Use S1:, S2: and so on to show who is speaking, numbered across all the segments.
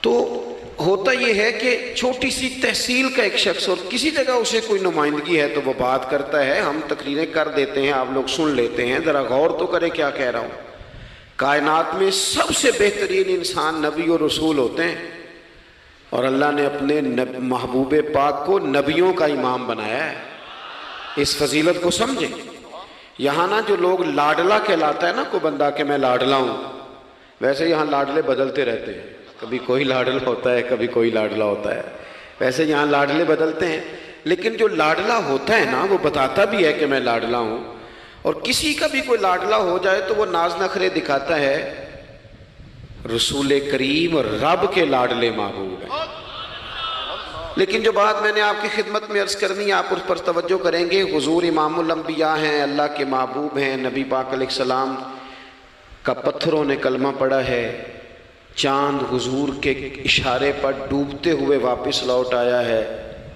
S1: تو ہوتا یہ ہے کہ چھوٹی سی تحصیل کا ایک شخص اور کسی جگہ اسے کوئی نمائندگی ہے تو وہ بات کرتا ہے، ہم تقریریں کر دیتے ہیں، آپ لوگ سن لیتے ہیں، ذرا غور تو کریں کیا کہہ رہا ہوں۔ کائنات میں سب سے بہترین انسان نبی اور رسول ہوتے ہیں، اور اللہ نے اپنے محبوب پاک کو نبیوں کا امام بنایا ہے۔ اس فضیلت کو سمجھیں۔ یہاں نا جو لوگ لاڈلا کہلاتا ہے نا کوئی بندہ کہ میں لاڈلا ہوں، ویسے یہاں لاڈلے بدلتے رہتے ہیں، کبھی کوئی لاڈلا ہوتا ہے کبھی کوئی لاڈلا ہوتا ہے، ویسے یہاں لاڈلے بدلتے ہیں، لیکن جو لاڈلا ہوتا ہے نا وہ بتاتا بھی ہے کہ میں لاڈلا ہوں۔ اور کسی کا بھی کوئی لاڈلا ہو جائے تو وہ ناز نخرے دکھاتا ہے، رسول کریم اور رب کے لاڈلے محبوب ہیں۔ لیکن جو بات میں نے آپ کی خدمت میں عرض کرنی ہے آپ اس پر توجہ کریں گے۔ حضور امام الانبیاء ہیں، اللہ کے محبوب ہیں، نبی پاک علیہ السلام کا پتھروں نے کلمہ پڑھا ہے، چاند حضور کے اشارے پر ڈوبتے ہوئے واپس لوٹ آیا ہے،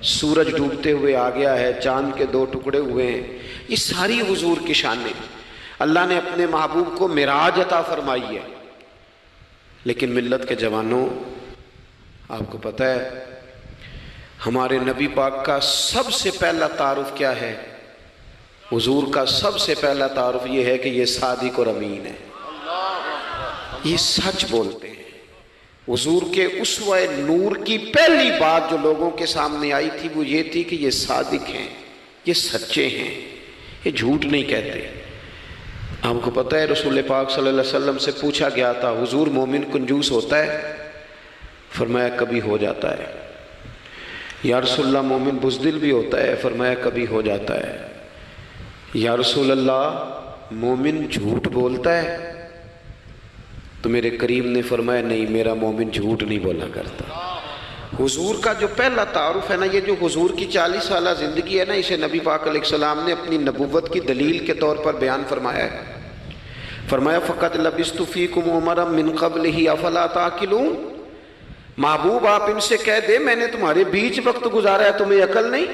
S1: سورج ڈوبتے ہوئے آ گیا ہے، چاند کے 2 ٹکڑے ہوئے ہیں، یہ ساری حضور کی شانیں۔ اللہ نے اپنے محبوب کو معراج عطا فرمائی ہے۔ لیکن ملت کے جوانوں، آپ کو پتہ ہے ہمارے نبی پاک کا سب سے پہلا تعارف کیا ہے؟ حضور کا سب سے پہلا تعارف یہ ہے کہ یہ صادق اور امین ہے، یہ سچ بولتے ہیں۔ حضور کے اسوہ نور کی پہلی بات جو لوگوں کے سامنے آئی تھی وہ یہ تھی کہ یہ صادق ہیں، یہ سچے ہیں، یہ جھوٹ نہیں کہتے۔ آپ کو پتہ ہے رسول پاک صلی اللہ علیہ وسلم سے پوچھا گیا تھا، حضور مومن کنجوس ہوتا ہے؟ فرمایا کبھی ہو جاتا ہے۔ یا رسول اللہ مومن بزدل بھی ہوتا ہے؟ فرمایا کبھی ہو جاتا ہے۔ یا رسول اللہ مومن جھوٹ بولتا ہے؟ تو میرے کریم نے فرمایا نہیں، میرا مومن جھوٹ نہیں بولا کرتا۔ حضور کا جو پہلا تعارف ہے نا، یہ جو حضور کی 40 سالہ زندگی ہے نا، اسے نبی پاک علیہ السلام نے اپنی نبوت کی دلیل کے طور پر بیان فرمایا ہے۔ فرمایا فَقَدْ لَبِثْتُ فِيكُمْ عُمَرًا مِّن قَبْلِهِ أَفَلَا تَعْقِلُونَ۔ محبوب آپ ان سے کہہ دے میں نے تمہارے بیچ وقت گزارا ہے، تمہیں عقل نہیں؟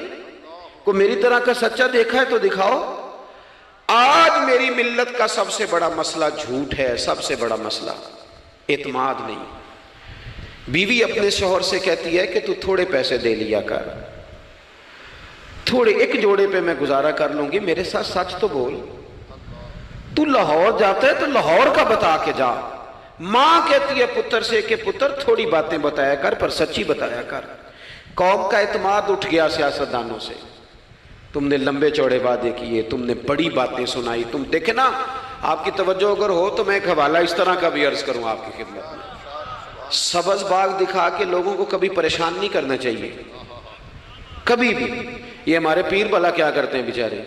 S1: کوئی میری طرح کا سچا دیکھا ہے تو دکھاؤ۔ آج میری ملت کا سب سے بڑا مسئلہ جھوٹ ہے، سب سے بڑا مسئلہ اعتماد نہیں۔ بیوی اپنے شوہر سے کہتی ہے کہ تو تھوڑے پیسے دے لیا کر، تھوڑے ایک جوڑے پہ میں گزارا کر لوں گی، میرے ساتھ سچ تو بول۔ تو لاہور جاتا ہے تو لاہور کا بتا کے جا۔ ماں کہتی ہے پتر سے کہ پتر تھوڑی باتیں بتایا کر پر سچی بتایا کر۔ قوم کا اعتماد اٹھ گیا سیاستدانوں سے، تم نے لمبے چوڑے وعدے کیے، تم نے بڑی باتیں سنائی۔ تم دیکھیں نا، آپ کی توجہ اگر ہو تو میں ایک حوالہ اس طرح کا بھی عرض کروں آپ کی خدمت میں۔ سبز باغ دکھا کے لوگوں کو کبھی پریشان نہیں کرنا چاہیے، کبھی بھی۔ یہ ہمارے پیر بھلا کیا کرتے ہیں بیچارے،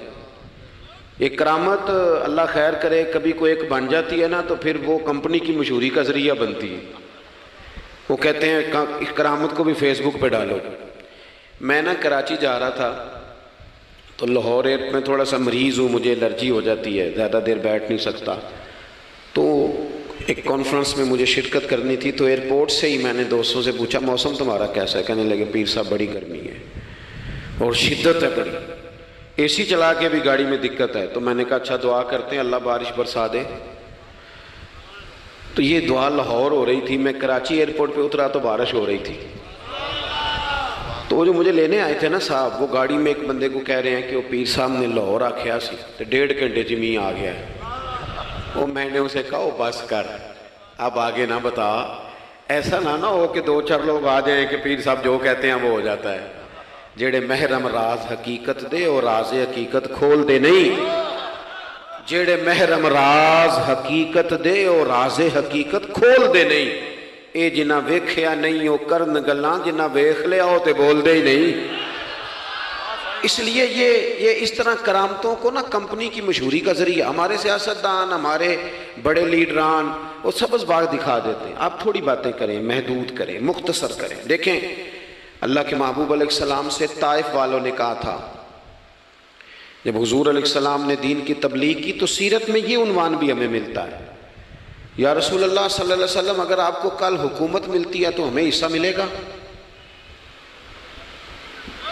S1: ایک کرامت اللہ خیر کرے کبھی کوئی ایک بن جاتی ہے نا تو پھر وہ کمپنی کی مشہوری کا ذریعہ بنتی ہے۔ وہ کہتے ہیں اس کرامت کو بھی فیس بک پہ ڈالو۔ میں نا کراچی جا رہا تھا تو لاہور میں تھوڑا سا مریض ہوں، مجھے الرجی ہو جاتی ہے، زیادہ دیر بیٹھ نہیں سکتا، تو ایک کانفرنس میں مجھے شرکت کرنی تھی۔ تو ایئرپورٹ سے ہی میں نے دوستوں سے پوچھا موسم تمہارا کیسا ہے؟ کہنے لگے پیر صاحب بڑی گرمی ہے اور شدت ہے بڑی، اے سی چلا کے بھی گاڑی میں دقت ہے۔ تو میں نے کہا اچھا دعا کرتے ہیں اللہ بارش برسا دے۔ تو یہ دعا لاہور ہو رہی تھی، میں کراچی ایئرپورٹ پہ اترا تو بارش ہو رہی تھی۔ تو وہ جو مجھے لینے آئے تھے نا صاحب، وہ گاڑی میں ایک بندے کو کہہ رہے ہیں کہ وہ پیر صاحب نے لاہور آکھیا سی تو 1.5 گھنٹے جمی آ گیا ہے۔ وہ میں نے اسے کہا وہ بس کر، اب آگے نہ بتا، ایسا نہ ہو کہ 2-4 لوگ آ جائیں کہ پیر صاحب جو کہتے ہیں وہ ہو جاتا ہے۔ جیڑے محرم راز حقیقت دے اور راز حقیقت کھول دے نہیں، جیڑے محرم راز حقیقت دے اور راز حقیقت کھول دے نہیں، اے جنہ ویکھیا نہیں او کرن گلاں، جنہ ویکھ لیا ہو تے بول دے ہی نہیں۔ اس لیے یہ اس طرح کرامتوں کو نا کمپنی کی مشہوری کا ذریعہ، ہمارے سیاستدان، ہمارے بڑے لیڈران وہ سبز باغ دکھا دیتے ہیں۔ آپ تھوڑی باتیں کریں، محدود کریں، مختصر کریں۔ دیکھیں اللہ کے محبوب علیہ السلام سے طائف والوں نے کہا تھا، جب حضور علیہ السلام نے دین کی تبلیغ کی تو سیرت میں یہ عنوان بھی ہمیں ملتا ہے، یا رسول اللہ صلی اللہ علیہ وسلم اگر آپ کو کل حکومت ملتی ہے تو ہمیں حصہ ملے گا۔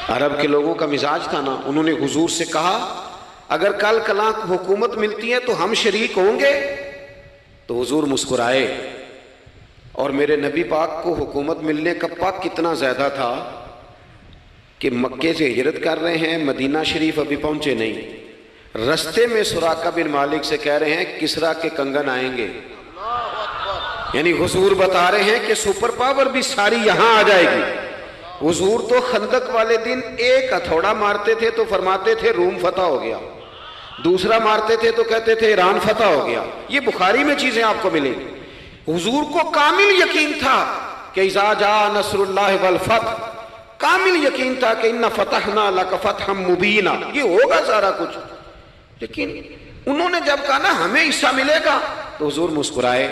S1: عرب کے لوگوں کا مزاج تھا نا، انہوں نے حضور سے کہا اگر کل کلاں حکومت ملتی ہے تو ہم شریک ہوں گے۔ تو حضور مسکرائے اور میرے نبی پاک کو حکومت ملنے کا پاک کتنا زیادہ تھا کہ مکے سے ہجرت کر رہے ہیں، مدینہ شریف ابھی پہنچے نہیں، رستے میں سراقہ بن مالک سے کہہ رہے ہیں کسرا کے کنگن آئیں گے، یعنی حضور بتا رہے ہیں کہ سپر پاور بھی ساری یہاں آ جائے گی۔ حضور تو خندق والے دن ایک ہتھوڑا مارتے تھے تو فرماتے تھے روم فتح ہو گیا، دوسرا مارتے تھے تو کہتے تھے ایران فتح ہو گیا۔ یہ بخاری میں چیزیں آپ کو ملیں گی۔ حضور کو کامل یقین تھا کہ اذا جاء نصر اللہ والفتح، کامل یقین تھا کہ ان فتحنا لک فتحا مبینا، یہ ہوگا سارا کچھ۔ لیکن انہوں نے جب کہا نا ہمیں حصہ ملے گا تو حضور مسکرائے،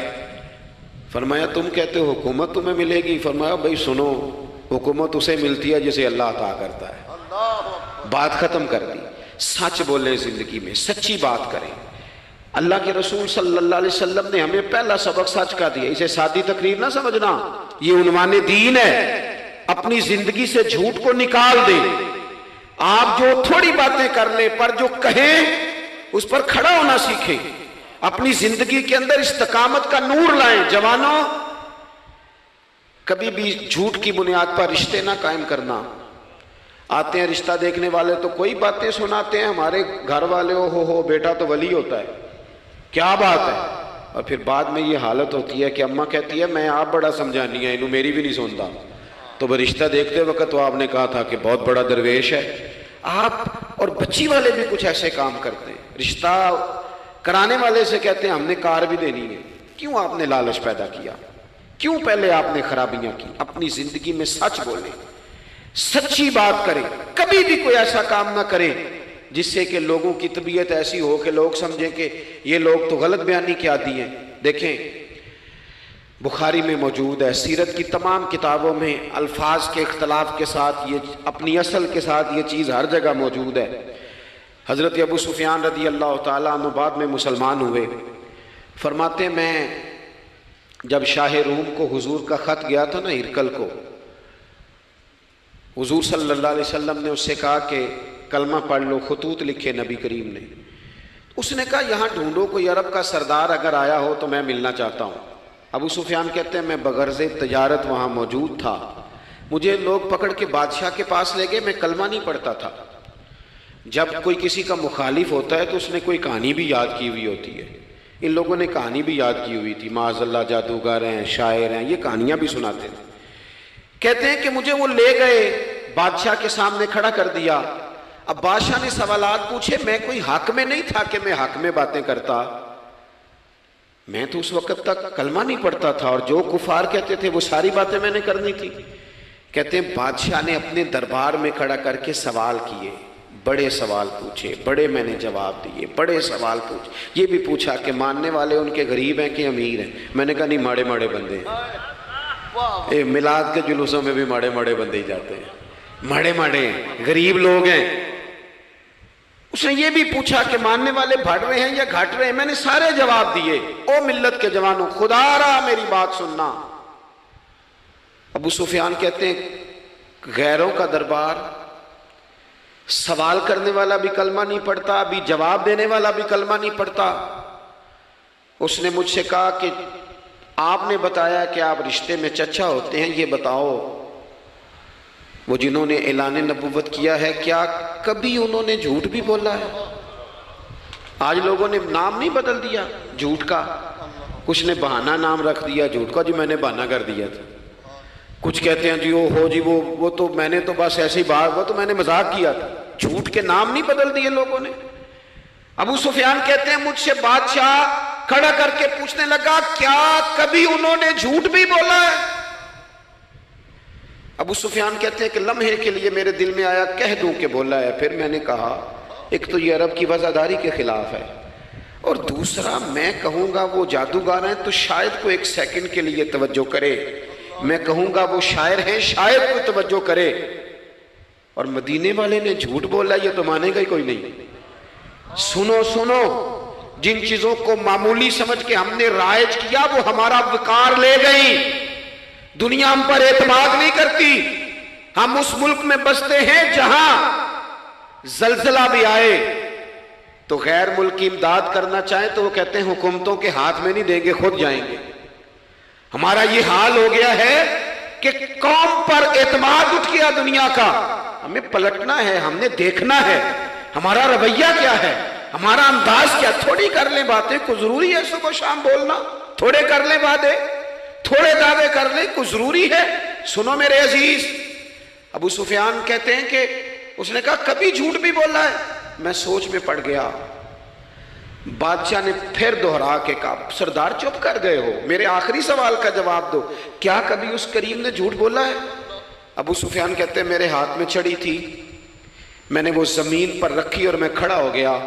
S1: فرمایا تم کہتے ہو حکومت تمہیں ملے گی، فرمایا بھائی سنو، حکومت اسے ملتی ہے جسے اللہ عطا کرتا ہے۔ بات ختم کر دی۔ سچ بولیں زندگی میں، سچی بات کریں۔ اللہ کے رسول صلی اللہ علیہ وسلم نے ہمیں پہلا سبق سچ کا دیا، اسے سادی تقریر نہ سمجھنا، یہ عنوان دین ہے۔ اپنی زندگی سے جھوٹ کو نکال دیں۔ آپ جو تھوڑی باتیں کر لیں پر جو کہیں اس پر کھڑا ہونا سیکھیں، اپنی زندگی کے اندر استقامت کا نور لائیں۔ جوانوں، کبھی بھی جھوٹ کی بنیاد پر رشتے نہ قائم کرنا۔ آتے ہیں رشتہ دیکھنے والے تو کوئی باتیں سناتے ہیں، ہمارے گھر والے ہو بیٹا تو ولی ہوتا ہے، کیا بات ہے؟ اور پھر بعد میں یہ حالت ہوتی ہے کہ اماں کہتی ہے میں آپ بڑا سمجھانی ہے، انہوں میری بھی نہیں سنتا۔ تو وہ رشتہ دیکھتے وقت تو آپ نے کہا تھا کہ بہت بڑا درویش ہے۔ آپ اور بچی والے بھی کچھ ایسے کام کرتے ہیں، رشتہ کرانے والے سے کہتے ہیں ہم نے کار بھی دینی ہے۔ کیوں آپ نے لالچ پیدا کیا؟ کیوں پہلے آپ نے خرابیاں کی؟ اپنی زندگی میں سچ بولیں، سچی بات کریں، کبھی بھی کوئی ایسا کام نہ کریں جس سے کہ لوگوں کی طبیعت ایسی ہو کہ لوگ سمجھیں کہ یہ لوگ تو غلط بیانی کے عادی ہیں۔ دیکھیں بخاری میں موجود ہے، سیرت کی تمام کتابوں میں الفاظ کے اختلاف کے ساتھ یہ اپنی اصل کے ساتھ یہ چیز ہر جگہ موجود ہے۔ حضرت ابو سفیان رضی اللہ تعالیٰ عنہ بعد میں مسلمان ہوئے، فرماتے ہیں میں جب شاہ روم کو حضور کا خط گیا تھا نا ہرقل کو، حضور صلی اللہ علیہ وسلم نے اس سے کہا کہ کلمہ پڑھ لو، خطوط لکھے نبی کریم نے۔ اس نے کہا یہاں ڈھونڈو کوئی عرب کا سردار اگر آیا ہو تو میں ملنا چاہتا ہوں۔ ابو سفیان کہتے ہیں میں بغرض تجارت وہاں موجود تھا، مجھے لوگ پکڑ کے بادشاہ کے پاس لے گئے، میں کلمہ نہیں پڑھتا تھا۔ جب کوئی کسی کا مخالف ہوتا ہے تو اس نے کوئی کہانی بھی یاد کی ہوئی ہوتی ہے، ان لوگوں نے کہانی بھی یاد کی ہوئی تھی، معاذ اللہ جادوگر ہیں، شاعر ہیں، یہ کہانیاں بھی سناتے تھے۔ کہتے ہیں کہ مجھے وہ لے گئے، بادشاہ کے سامنے کھڑا کر دیا۔ اب بادشاہ نے سوالات پوچھے، میں کوئی حق میں نہیں تھا کہ میں حق میں باتیں کرتا، میں تو اس وقت تک کلمہ نہیں پڑھتا تھا اور جو کفار کہتے تھے وہ ساری باتیں میں نے کرنی تھی۔ کہتے ہیں بادشاہ نے اپنے دربار میں کھڑا کر کے سوال کیے، بڑے سوال پوچھے، بڑے میں نے جواب دیے، بڑے سوال پوچھے۔ یہ بھی پوچھا کہ ماننے والے ان کے غریب ہیں کہ امیر ہیں؟ میں نے کہا نہیں، ماڑے ماڑے بندے ہیں۔ میلاد کے جلوسوں میں بھی ماڑے ماڑے بندے ہی جاتے ہیں، ماڑے ماڑے غریب لوگ ہیں۔ اس نے یہ بھی پوچھا کہ ماننے والے بڑھ رہے ہیں یا گھٹ رہے ہیں؟ میں نے سارے جواب دیے۔ او ملت کے جوانوں، خدا را میری بات سننا۔ ابو سفیان کہتے ہیں غیروں کا دربار، سوال کرنے والا بھی کلمہ نہیں پڑھتا، ابھی جواب دینے والا بھی کلمہ نہیں پڑھتا۔ اس نے مجھ سے کہا کہ آپ نے بتایا کہ آپ رشتے میں چچا ہوتے ہیں، یہ بتاؤ وہ جنہوں نے اعلان نبوت کیا ہے کیا کبھی انہوں نے جھوٹ بھی بولا ہے؟ آج لوگوں نے نام نہیں بدل دیا جھوٹ کا، کچھ نے بہانہ نام رکھ دیا جھوٹ کا، جی میں نے بہانہ کر دیا تھا۔ کچھ کہتے ہیں جی وہ تو میں نے تو بس ایسی بات، وہ تو میں نے مذاق کیا تھا۔ جھوٹ کے نام نہیں بدل دیے لوگوں نے۔ ابو سفیان کہتے ہیں مجھ سے بادشاہ کھڑا کر کے پوچھنے لگا کیا کبھی انہوں نے جھوٹ بھی بولا ہے؟ ابو سفیان کہتے ہیں کہ لمحے کے لیے میرے دل میں آیا کہہ دوں کہ بولا ہے۔ پھر میں نے کہا ایک تو یہ عرب کی وفاداری کے خلاف ہے، اور دوسرا میں کہوں گا وہ جادوگر ہیں تو شاید کو ایک سیکنڈ کے لیے توجہ کرے، میں کہوں گا وہ شاعر ہیں شاید کو توجہ کرے، اور مدینے والے نے جھوٹ بولا یہ تو مانے گا ہی کوئی نہیں۔ سنو سنو، جن چیزوں کو معمولی سمجھ کے ہم نے رائج کیا وہ ہمارا وقار لے گئی، دنیا ہم پر اعتماد نہیں کرتی۔ ہم اس ملک میں بستے ہیں جہاں زلزلہ بھی آئے تو غیر ملکی امداد کرنا چاہیں تو وہ کہتے ہیں حکومتوں کے ہاتھ میں نہیں دیں گے، خود جائیں گے۔ ہمارا یہ حال ہو گیا ہے کہ قوم پر اعتماد اٹھ گیا دنیا کا. ہمیں پلٹنا ہے, ہم نے دیکھنا ہے ہمارا رویہ کیا ہے, ہمارا انداز کیا. تھوڑی کر لیں باتیں, کوئی ضروری ہے صبح شام بولنا؟ تھوڑے کر لیں باتیں, تھوڑے دعوے کر لیں, کوئی ضروری ہے؟ سنو میرے عزیز, ابو سفیان کہتے ہیں کہ اس نے کہا کبھی جھوٹ بھی بولا ہے؟ میں سوچ میں پڑ گیا. بادشاہ نے پھر دوہرا کے کہا, سردار چپ کر گئے ہو, میرے آخری سوال کا جواب دو, کیا کبھی اس کریم نے جھوٹ بولا ہے؟ ابو سفیان کہتے ہیں میرے ہاتھ میں چھڑی تھی, میں نے وہ زمین پر رکھی اور میں کھڑا ہو گیا.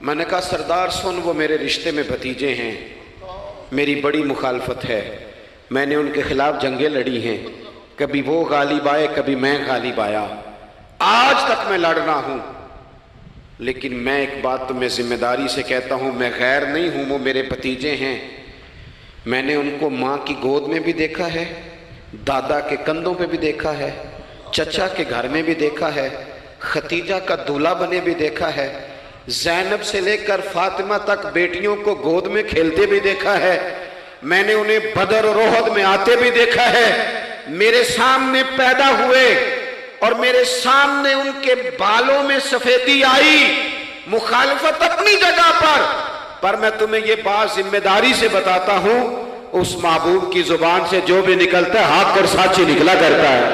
S1: میں نے کہا سردار سن, وہ میرے رشتے میں بھتیجے ہیں, میری بڑی مخالفت ہے, میں نے ان کے خلاف جنگیں لڑی ہیں, کبھی وہ غالب آئے کبھی میں غالب آیا, آج تک میں لڑ رہا ہوں. لیکن میں ایک بات تمہیں ذمہ داری سے کہتا ہوں, میں غیر نہیں ہوں, وہ میرے بھتیجے ہیں. میں نے ان کو ماں کی گود میں بھی دیکھا ہے, دادا کے کندھوں پہ بھی دیکھا ہے, چچا کے گھر میں بھی دیکھا ہے, ختیجہ کا دولہا بنے بھی دیکھا ہے, زینب سے لے کر فاطمہ تک بیٹیوں کو گود میں کھیلتے بھی دیکھا ہے, میں نے انہیں بدر اور احد میں آتے بھی دیکھا ہے. میرے سامنے پیدا ہوئے اور میرے سامنے ان کے بالوں میں سفیدی آئی. مخالفت اپنی جگہ پر میں تمہیں یہ بات ذمہ داری سے بتاتا ہوں, اس محبوب کی زبان سے جو بھی نکلتا ہے حق اور سچ ہی نکلا کرتا ہے.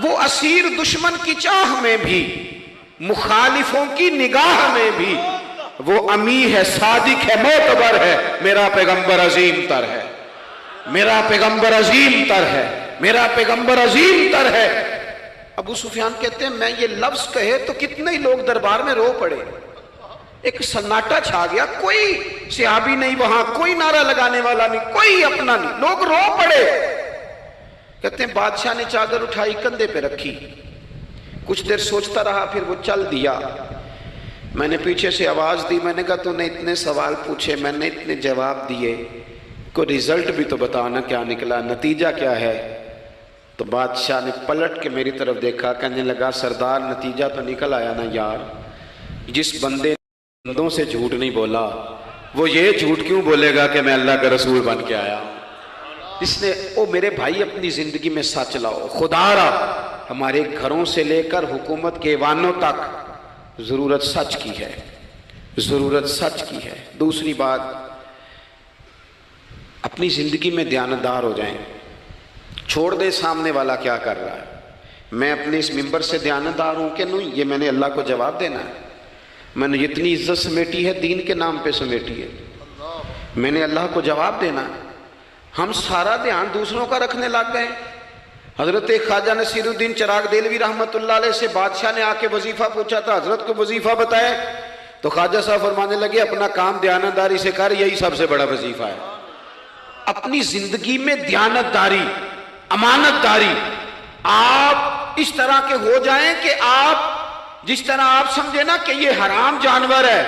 S1: وہ اسیر دشمن کی چاہ میں بھی, مخالفوں کی نگاہ میں بھی وہ امی ہے, صادق ہے, معتبر ہے. میرا پیغمبر عظیم تر ہے, میرا پیغمبر عظیم تر ہے, میرا پیغمبر عظیم تر ہے. ابو سفیان کہتے ہیں میں یہ لفظ کہے تو کتنے ہی لوگ دربار میں رو پڑے, ایک سناٹا چھا گیا, کوئی صحابی نہیں وہاں, کوئی نعرہ لگانے والا نہیں, کوئی اپنا نہیں, لوگ رو پڑے. کہتے ہیں بادشاہ نے چادر اٹھائی کندھے پہ رکھی, کچھ دیر سوچتا رہا, پھر وہ چل دیا. میں نے پیچھے سے آواز دی, میں نے کہا تو نے اتنے سوال پوچھے, میں نے اتنے جواب دیے, کوئی رزلٹ بھی تو بتانا کیا نکلا, نتیجہ کیا ہے؟ تو بادشاہ نے پلٹ کے میری طرف دیکھا, کہنے لگا سردار نتیجہ تو نکل آیا نا یار, جس بندے نے بندوں سے جھوٹ نہیں بولا وہ یہ جھوٹ کیوں بولے گا کہ میں اللہ کا رسول بن کے آیا. اس نے او میرے بھائی اپنی زندگی میں سچ لاؤ. خدا را ہمارے گھروں سے لے کر حکومت کے ایوانوں تک ضرورت سچ کی ہے, ضرورت سچ کی ہے. دوسری بات, اپنی زندگی میں دیانتدار ہو جائیں, چھوڑ دے سامنے والا کیا کر رہا ہے. میں اپنے اس ممبر سے دیانتدار ہوں کہ نہیں, یہ میں نے اللہ کو جواب دینا ہے. میں نے جتنی عزت سمیٹی ہے دین کے نام پہ سمیٹی ہے, میں نے اللہ کو جواب دینا ہے. ہم سارا دھیان دوسروں کا رکھنے لگ گئے. حضرت خواجہ نصیر الدین چراغ دہلوی رحمۃ اللہ علیہ سے بادشاہ نے آ کے وظیفہ پوچھا تھا, حضرت کو وظیفہ بتائے, تو خواجہ صاحب فرمانے لگے اپنا کام دیانتداری سے کر, یہی سب سے بڑا وظیفہ ہے. اپنی زندگی میں دیانتداری, امانت داری, آپ اس طرح کے ہو جائیں کہ آپ جس طرح آپ سمجھے نا کہ یہ حرام جانور ہے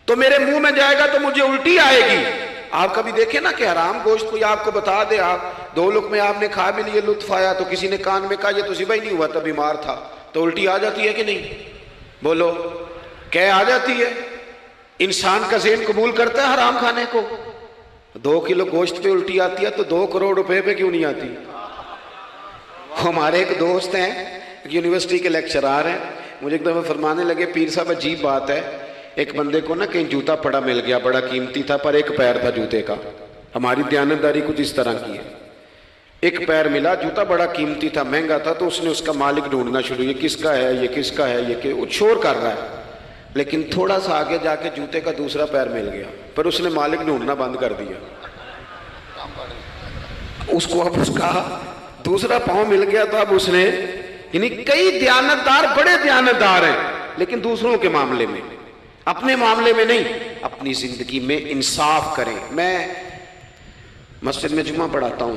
S1: تو میرے منہ میں جائے گا تو مجھے الٹی آئے گی. آپ کبھی دیکھیں نا کہ حرام گوشت کوئی آپ کو بتا دے, آپ 2 لقمے آپ نے کھا بھی لیے, لطف آیا, تو کسی نے کان میں کہا یہ تو ذبح ہی نہیں ہوا تھا, بیمار تھا, تو الٹی آ جاتی ہے کہ نہیں؟ بولو, کہ آ جاتی ہے. انسان کا ذہن قبول کرتا ہے حرام کھانے کو. 2 کلو گوشت پہ الٹی آتی ہے تو 2 کروڑ روپے پہ کیوں نہیں آتی؟ ہمارے ایک دوست ہیں, یونیورسٹی کے لیکچرار ہیں, مجھے ایک دفعہ فرمانے لگے پیر صاحب عجیب بات ہے, ایک بندے کو نا کہیں جوتا پڑا مل گیا, بڑا قیمتی تھا پر ایک پیر تھا جوتے کا. ہماری دیانتداری کچھ اس طرح کی ہے, ایک پیر ملا, جوتا بڑا قیمتی تھا, مہنگا تھا, تو اس نے اس کا مالک ڈھونڈنا شروع, یہ کس کا ہے, یہ کس کا ہے, یہ کہ وہ شور کر رہا ہے. لیکن تھوڑا سا آگے جا کے جوتے کا دوسرا پیر مل گیا, پر اس نے مالک ڈھونڈنا بند کر دیا. اس کو اب اس کا دوسرا پاؤں مل گیا تو اب اس نے, یعنی کئی دیانتدار بڑے دیانتدار ہیں لیکن دوسروں کے معاملے میں, اپنے معاملے میں نہیں. اپنی زندگی میں انصاف کریں. میں مسجد میں جمعہ پڑھاتا ہوں.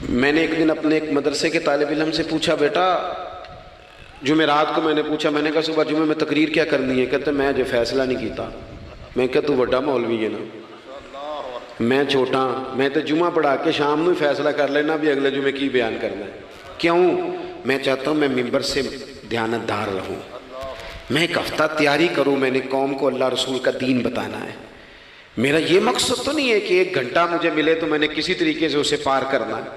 S1: میں نے ایک دن اپنے ایک مدرسے کے طالب علم سے پوچھا, بیٹا جمعرات کو میں نے پوچھا, میں نے کہا صبح جمعہ میں تقریر کیا کرنی ہے؟ کہتے میں جو فیصلہ نہیں کیتا. میں کہا تو بڑا مولوی ہے نا, میں چھوٹا, میں تو جمعہ پڑھا کے شام میں فیصلہ کر لینا بھی اگلے جمعے کی بیان کرنا ہے. کیوں؟ میں چاہتا ہوں میں ممبر سے دیانتدار رہوں, میں ایک ہفتہ تیاری کروں, میں نے قوم کو اللہ رسول کا دین بتانا ہے, میرا یہ مقصد تو نہیں ہے کہ 1 گھنٹہ مجھے ملے تو میں نے کسی طریقے سے اسے پار کرنا ہے.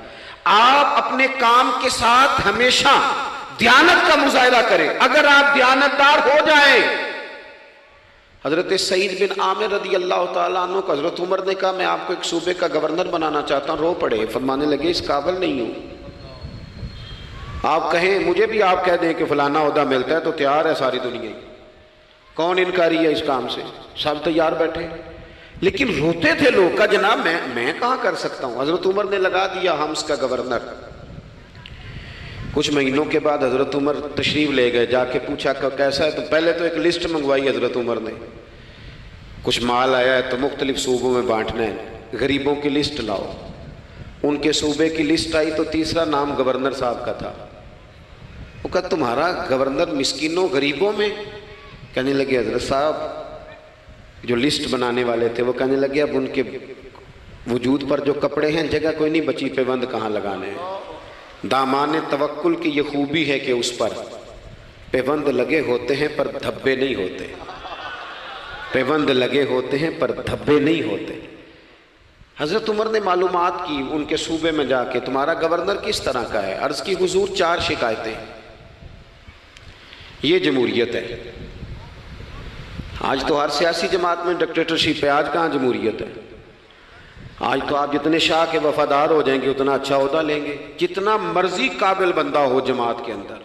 S1: آپ اپنے کام کے ساتھ ہمیشہ دیانت کا مظاہرہ کریں. اگر آپ دیانتدار ہو جائیں. حضرت سعید بن عامر رضی اللہ تعالیٰ عنہ کو حضرت عمر نے کہا میں آپ کو ایک صوبے کا گورنر بنانا چاہتا ہوں. رو پڑے, فرمانے لگے اس قابل نہیں ہوں. آپ کہیں مجھے بھی آپ کہہ دیں کہ فلانا عہدہ ملتا ہے تو تیار ہے ساری دنیا. کون انکاری ہے اس کام سے؟ سب تیار بیٹھے. لیکن روتے تھے لوگ کا جناب میں کہاں کر سکتا ہوں. حضرت عمر نے لگا دیا حمص کا گورنر. کچھ مہینوں کے بعد حضرت عمر تشریف لے گئے. جا کے پوچھا کہ کیسا ہے؟ تو پہلے تو ایک لسٹ منگوائی حضرت عمر نے. کچھ مال آیا ہے تو مختلف صوبوں میں بانٹنا ہے, غریبوں کی لسٹ لاؤ. ان کے صوبے کی لسٹ آئی تو تیسرا نام گورنر صاحب کا تھا. وہ کہا تمہارا گورنر مسکینوں غریبوں میں؟ کہنے لگے حضرت صاحب جو لسٹ بنانے والے تھے وہ کہنے لگے اب ان کے وجود پر جو کپڑے ہیں جگہ کوئی نہیں بچی, پیوند کہاں لگانے ہیں. دامان توکل کی یہ خوبی ہے کہ اس پر پیوند لگے ہوتے ہیں پر دھبے نہیں ہوتے. پیوند لگے ہوتے ہیں پر دھبے نہیں ہوتے. حضرت عمر نے معلومات کی ان کے صوبے میں جا کے تمہارا گورنر کس طرح کا ہے. عرض کی حضور 4 شکایتیں. یہ جمہوریت ہے. آج تو ہر سیاسی جماعت میں ڈکٹیٹرشپ ہے. آج کہاں جمہوریت ہے؟ آج تو آپ جتنے شاہ کے وفادار ہو جائیں گے اتنا اچھا عہدہ لیں گے. جتنا مرضی قابل بندہ ہو جماعت کے اندر,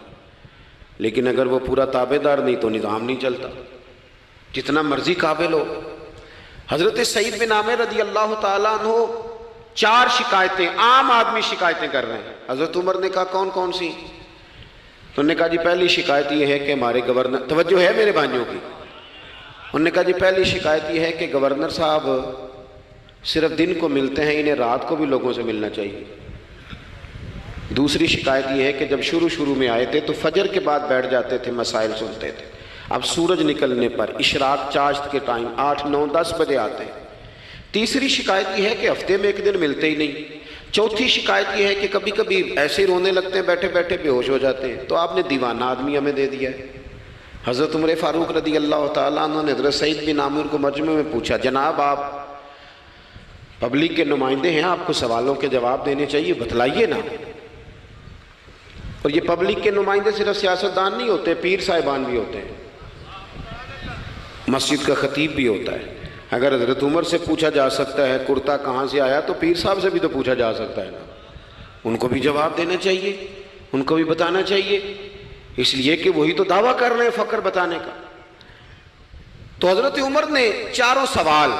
S1: لیکن اگر وہ پورا تابع دار نہیں تو نظام نہیں چلتا. جتنا مرضی قابل ہو. حضرت سعید بن عامر رضی اللہ تعالیٰ عنہ 4 شکایتیں, عام آدمی شکایتیں کر رہے ہیں. حضرت عمر نے کہا کون کون سی؟ تو انہوں نے کہا جی پہلی شکایت یہ ہے کہ ہمارے گورنر, توجہ ہے میرے بھائیوں کی, انہوں نے کہا جی پہلی شکایت یہ ہے کہ گورنر صاحب صرف دن کو ملتے ہیں, انہیں رات کو بھی لوگوں سے ملنا چاہیے. دوسری شکایت یہ ہے کہ جب شروع میں آئے تھے تو فجر کے بعد بیٹھ جاتے تھے, مسائل سنتے تھے. اب سورج نکلنے پر اشراق چاشت کے ٹائم 8, 9, 10 بجے آتے ہیں. تیسری شکایت یہ ہے کہ ہفتے میں 1 دن ملتے ہی نہیں. چوتھی شکایت یہ ہے کہ کبھی کبھی ایسے ہی رونے لگتے ہیں, بیٹھے بیٹھے بے ہوش ہو جاتے ہیں. تو آپ نے دیوانہ آدمی ہمیں دے دیا ہے. حضرت عمر فاروق رضی اللہ تعالیٰ عنہ نے حضرت سعید بن عامر کو مجمع میں پوچھا جناب آپ پبلک کے نمائندے ہیں, آپ کو سوالوں کے جواب دینے چاہیے, بتلائیے نا. اور یہ پبلک کے نمائندے صرف سیاستدان نہیں ہوتے, پیر صاحبان بھی ہوتے ہیں, مسجد کا خطیب بھی ہوتا ہے. اگر حضرت عمر سے پوچھا جا سکتا ہے کرتا کہاں سے آیا تو پیر صاحب سے بھی تو پوچھا جا سکتا ہے نا. ان کو بھی جواب دینا چاہیے, ان کو بھی بتانا چاہیے, اس لیے کہ وہی تو دعویٰ کر رہے ہیں فقر بتانے کا. تو حضرت عمر نے 4 سوال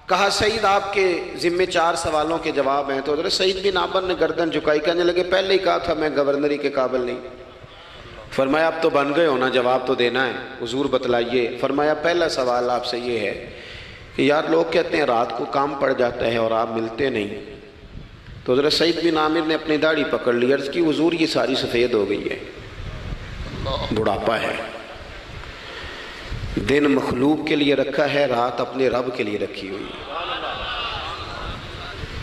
S1: کہا سعید آپ کے ذمے 4 سوالوں کے جواب ہیں. تو حضرت سعید بن عامر نے گردن جھکائی, کہنے لگے پہلے ہی کہا تھا میں گورنری کے قابل نہیں. فرمایا اب تو بن گئے ہونا, جواب تو دینا ہے, حضور بتلائیے. فرمایا پہلا سوال آپ سے یہ ہے کہ یار لوگ کہتے ہیں رات کو کام پڑ جاتا ہے اور آپ ملتے نہیں. تو حضرت سعید بن عامر نے اپنی داڑھی پکڑ لی, عرض کی حضور یہ ساری سفید ہو گئی ہے, بڑھاپا ہے. دن مخلوق کے لیے رکھا ہے, رات اپنے رب کے لیے رکھی ہوئی ہے.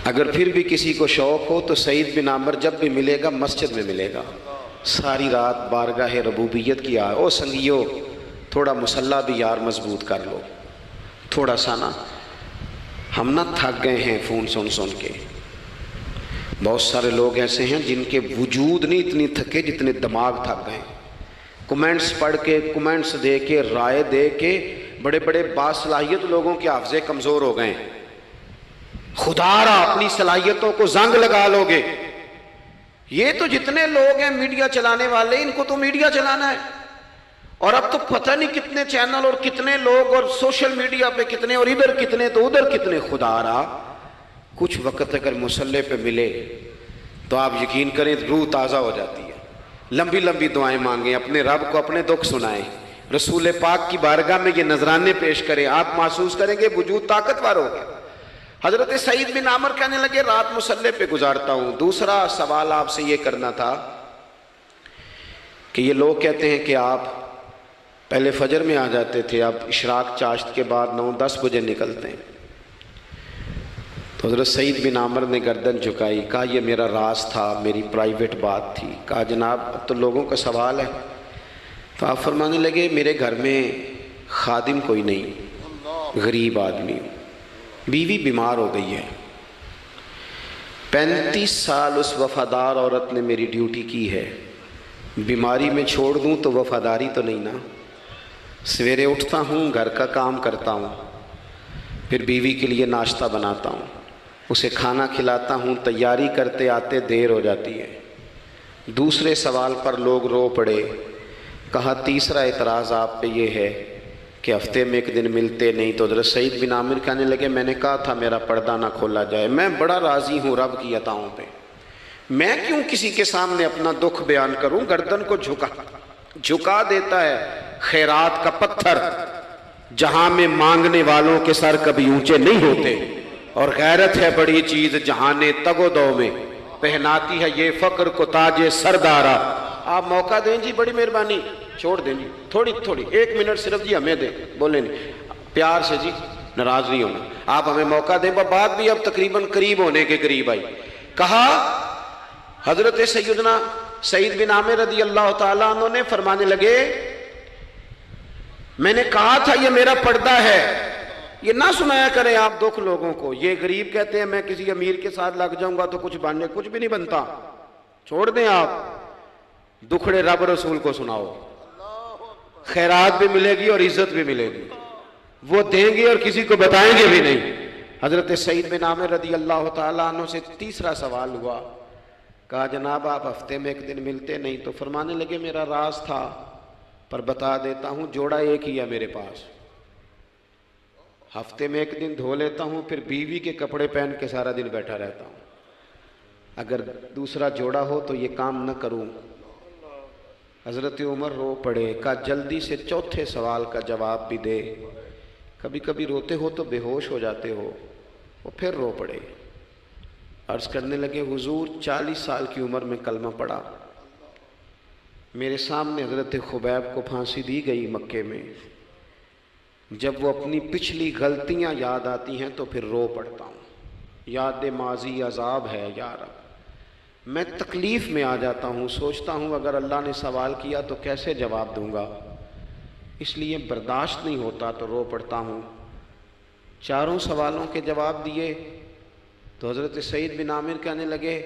S1: اگر پھر بھی کسی کو شوق ہو تو سعید بن عامر جب بھی ملے گا مسجد میں ملے گا, ساری رات بارگاہ ربوبیت کی آئے. او سنگیو تھوڑا مسلح بھی یار مضبوط کر لو, تھوڑا سا نا, ہم نہ تھک گئے ہیں فون سن کے. بہت سارے لوگ ایسے ہیں جن کے وجود نہیں اتنی تھکے جتنے دماغ تھک گئے. کمنٹس پڑھ کے, کمنٹس دے کے, رائے دے کے بڑے بڑے باصلاحیت لوگوں کے حافظے کمزور ہو گئے. خدا را اپنی صلاحیتوں کو زنگ لگا لو گے. یہ تو جتنے لوگ ہیں میڈیا چلانے والے, ان کو تو میڈیا چلانا ہے. اور اب تو پتہ نہیں کتنے چینل اور کتنے لوگ اور سوشل میڈیا پہ کتنے, اور ادھر کتنے تو ادھر کتنے. خدا را کچھ وقت اگر مسلح پہ ملے تو آپ یقین کریں روح تازہ ہو جاتی ہے. لمبی لمبی دعائیں مانگیں, اپنے رب کو اپنے دکھ سنائیں, رسول پاک کی بارگاہ میں یہ نذرانے پیش کریں, آپ محسوس کریں گے وجود طاقتور ہوگا. حضرت سعید بن عامر کہنے لگے رات مسلح پہ گزارتا ہوں. دوسرا سوال آپ سے یہ کرنا تھا کہ یہ لوگ کہتے ہیں کہ آپ پہلے فجر میں آ جاتے تھے, اب اشراق چاشت کے بعد 9-10 بجے نکلتے ہیں. تو حضرت سعید بن عامر نے گردن جھکائی, کہا یہ میرا راز تھا, میری پرائیویٹ بات تھی. کہا جناب اب تو لوگوں کا سوال ہے. تو آپ فرمانے لگے میرے گھر میں خادم کوئی نہیں, غریب آدمی, بیوی بیمار ہو گئی ہے، 35 سال اس وفادار عورت نے میری ڈیوٹی کی ہے، بیماری میں چھوڑ دوں تو وفاداری تو نہیں نا۔ سویرے اٹھتا ہوں، گھر کا کام کرتا ہوں، پھر بیوی کے لیے ناشتہ بناتا ہوں، اسے کھانا کھلاتا ہوں، تیاری کرتے آتے دیر ہو جاتی ہے۔ دوسرے سوال پر لوگ رو پڑے، کہا تیسرا اعتراض آپ پہ یہ ہے کہ ہفتے میں ایک دن ملتے نہیں۔ تو حضرت سعید بن عامر کہنے لگے میں نے کہا تھا میرا پردہ نہ کھولا جائے، میں بڑا راضی ہوں رب کی عطاؤں پہ، میں کیوں کسی کے سامنے اپنا دکھ بیان کروں؟ گردن کو جھکا دیتا ہے خیرات کا پتھر، جہاں میں مانگنے والوں کے سر کبھی اونچے نہیں ہوتے، اور غیرت ہے بڑی چیز جہاں نے تگ و دو میں پہناتی ہے یہ فقر کو تاج سردارا۔ آپ موقع دیں جی، بڑی مہربانی، چھوڑ دیں جی، تھوڑی 1 منٹ صرف جی ہمیں دیں، بولیں نہیں پیار سے جی، ناراض نہیں ہونا، آپ ہمیں موقع دیں۔ بات بھی اب تقریباً قریب ہونے کے قریب آئی۔ کہا حضرت سیدنا سعید بن عامر رضی اللہ تعالیٰ عنہ نے فرمانے لگے میں نے کہا تھا یہ میرا پردہ ہے، یہ نہ سنایا کریں آپ دکھ لوگوں کو۔ یہ غریب کہتے ہیں میں کسی امیر کے ساتھ لگ جاؤں گا تو کچھ بھی نہیں بنتا، چھوڑ دیں آپ، دکھڑے رب رسول کو سناؤ، خیرات بھی ملے گی اور عزت بھی ملے گی، وہ دیں گے اور کسی کو بتائیں گے بھی نہیں۔ حضرت سعید بن عامر رضی اللہ تعالیٰ عنہ سے تیسرا سوال ہوا، کہا جناب آپ ہفتے میں ایک دن ملتے نہیں، تو فرمانے لگے میرا راز تھا پر بتا دیتا ہوں، جوڑا ایک ہی ہے میرے پاس، ہفتے میں ایک دن دھو لیتا ہوں، پھر بیوی کے کپڑے پہن کے سارا دن بیٹھا رہتا ہوں، اگر دوسرا جوڑا ہو تو یہ کام نہ کروں۔ حضرت عمر رو پڑے، کہا جلدی سے چوتھے سوال کا جواب بھی دے، کبھی کبھی روتے ہو تو بے ہوش ہو جاتے ہو۔ وہ پھر رو پڑے، عرض کرنے لگے حضور 40 سال کی عمر میں کلمہ پڑھا، میرے سامنے حضرت خبیب کو پھانسی دی گئی مکے میں، جب وہ اپنی پچھلی غلطیاں یاد آتی ہیں تو پھر رو پڑتا ہوں، یاد ماضی عذاب ہے یا رب، میں تکلیف میں آ جاتا ہوں، سوچتا ہوں اگر اللہ نے سوال کیا تو کیسے جواب دوں گا، اس لیے برداشت نہیں ہوتا تو رو پڑتا ہوں۔ 4 سوالوں کے جواب دیے تو حضرت سعید بن عامر کہنے لگے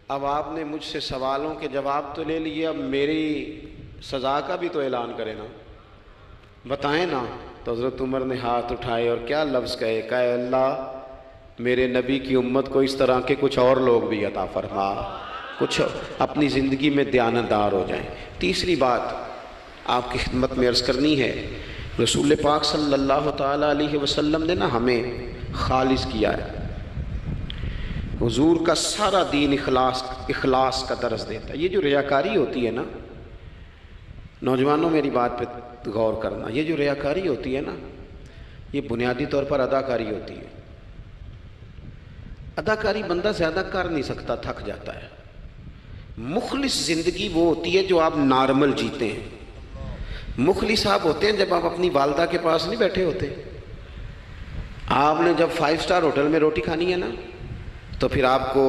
S1: اب آپ نے مجھ سے سوالوں کے جواب تو لے لیے، اب میری سزا کا بھی تو اعلان کرے نا، بتائیں نا۔ تو حضرت عمر نے ہاتھ اٹھائے اور کیا لفظ کہے، کہے اللہ میرے نبی کی امت کو اس طرح کے کچھ اور لوگ بھی عطا فرما، کچھ اپنی زندگی میں دیانتدار ہو جائیں۔ تیسری بات آپ کی خدمت میں عرض کرنی ہے، رسول پاک صلی اللہ تعالیٰ علیہ وسلم نے نا ہمیں خالص کیا ہے، حضور کا سارا دین اخلاص کا درس دیتا ہے۔ یہ جو ریاکاری ہوتی ہے نا، نوجوانوں میری بات پہ غور کرنا، یہ جو ریاکاری ہوتی ہے نا، یہ بنیادی طور پر اداکاری ہوتی ہے۔ اداکاری بندہ زیادہ کر نہیں سکتا، تھک جاتا ہے۔ مخلص زندگی وہ ہوتی ہے جو آپ نارمل جیتے ہیں۔ مخلص آپ ہوتے ہیں جب آپ اپنی والدہ کے پاس نہیں بیٹھے ہوتے، آپ نے جب 5 اسٹار ہوٹل میں روٹی کھانی ہے نا تو پھر آپ کو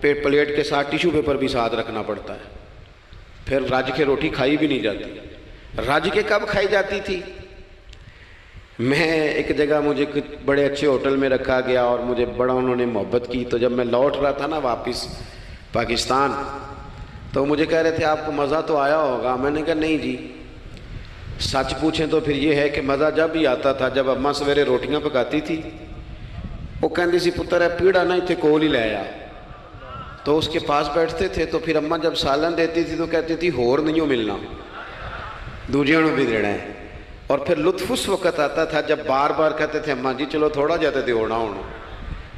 S1: پلیٹ کے ساتھ ٹیشو پیپر بھی ساتھ رکھنا پڑتا ہے، پھر رج کے روٹی کھائی بھی نہیں جاتی۔ رج کے کب کھائی جاتی تھی؟ میں ایک جگہ مجھے بڑے اچھے ہوٹل میں رکھا گیا اور مجھے بڑا انہوں نے محبت کی، تو جب میں لوٹ رہا تھا نا واپس پاکستان تو مجھے کہہ رہے تھے آپ کو مزہ تو آیا ہوگا، میں نے کہا نہیں جی، سچ پوچھیں تو پھر یہ ہے کہ مزہ جب ہی آتا تھا جب اماں سویرے روٹیاں پکاتی تھی، وہ کہندی سی پتر ہے پیڑا نہ اتنے کول ہی لے آیا، تو اس کے پاس بیٹھتے تھے، تو پھر اماں جب سالن دیتی تھی تو کہتی تھی ہور نہیں ہو ملنا، دوجیاں نوں بھی دینا ہے۔ اور پھر لطف اس وقت آتا تھا جب بار بار کہتے تھے اماں جی چلو تھوڑا جاتے تھے ہونا ہونا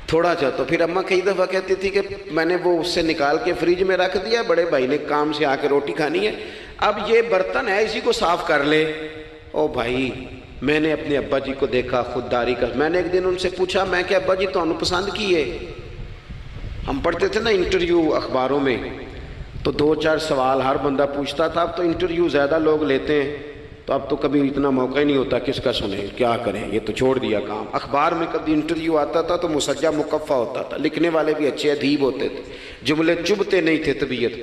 S1: تھوڑا جا، تو پھر اماں کئی دفعہ کہتی تھی کہ میں نے وہ اس سے نکال کے فریج میں رکھ دیا، بڑے بھائی نے کام سے آ کے روٹی کھانی ہے، اب یہ برتن ہے اسی کو صاف کر لے۔ او بھائی میں نے اپنے ابا جی کو دیکھا خودداری کا، میں نے ایک دن ان سے پوچھا میں کہ ابا جی تو انہوں پسند کیے، ہم پڑھتے تھے نا انٹرویو اخباروں میں تو 2-4 سوال ہر بندہ پوچھتا تھا، اب تو انٹرویو زیادہ لوگ لیتے ہیں تو اب تو کبھی اتنا موقع ہی نہیں ہوتا کس کا سنیں کیا کریں، یہ تو چھوڑ دیا کام۔ اخبار میں کبھی انٹرویو آتا تھا تو مسجع مکفہ ہوتا تھا، لکھنے والے بھی اچھے ادیب ہوتے تھے، جملے چبھتے نہیں تھے طبیعت،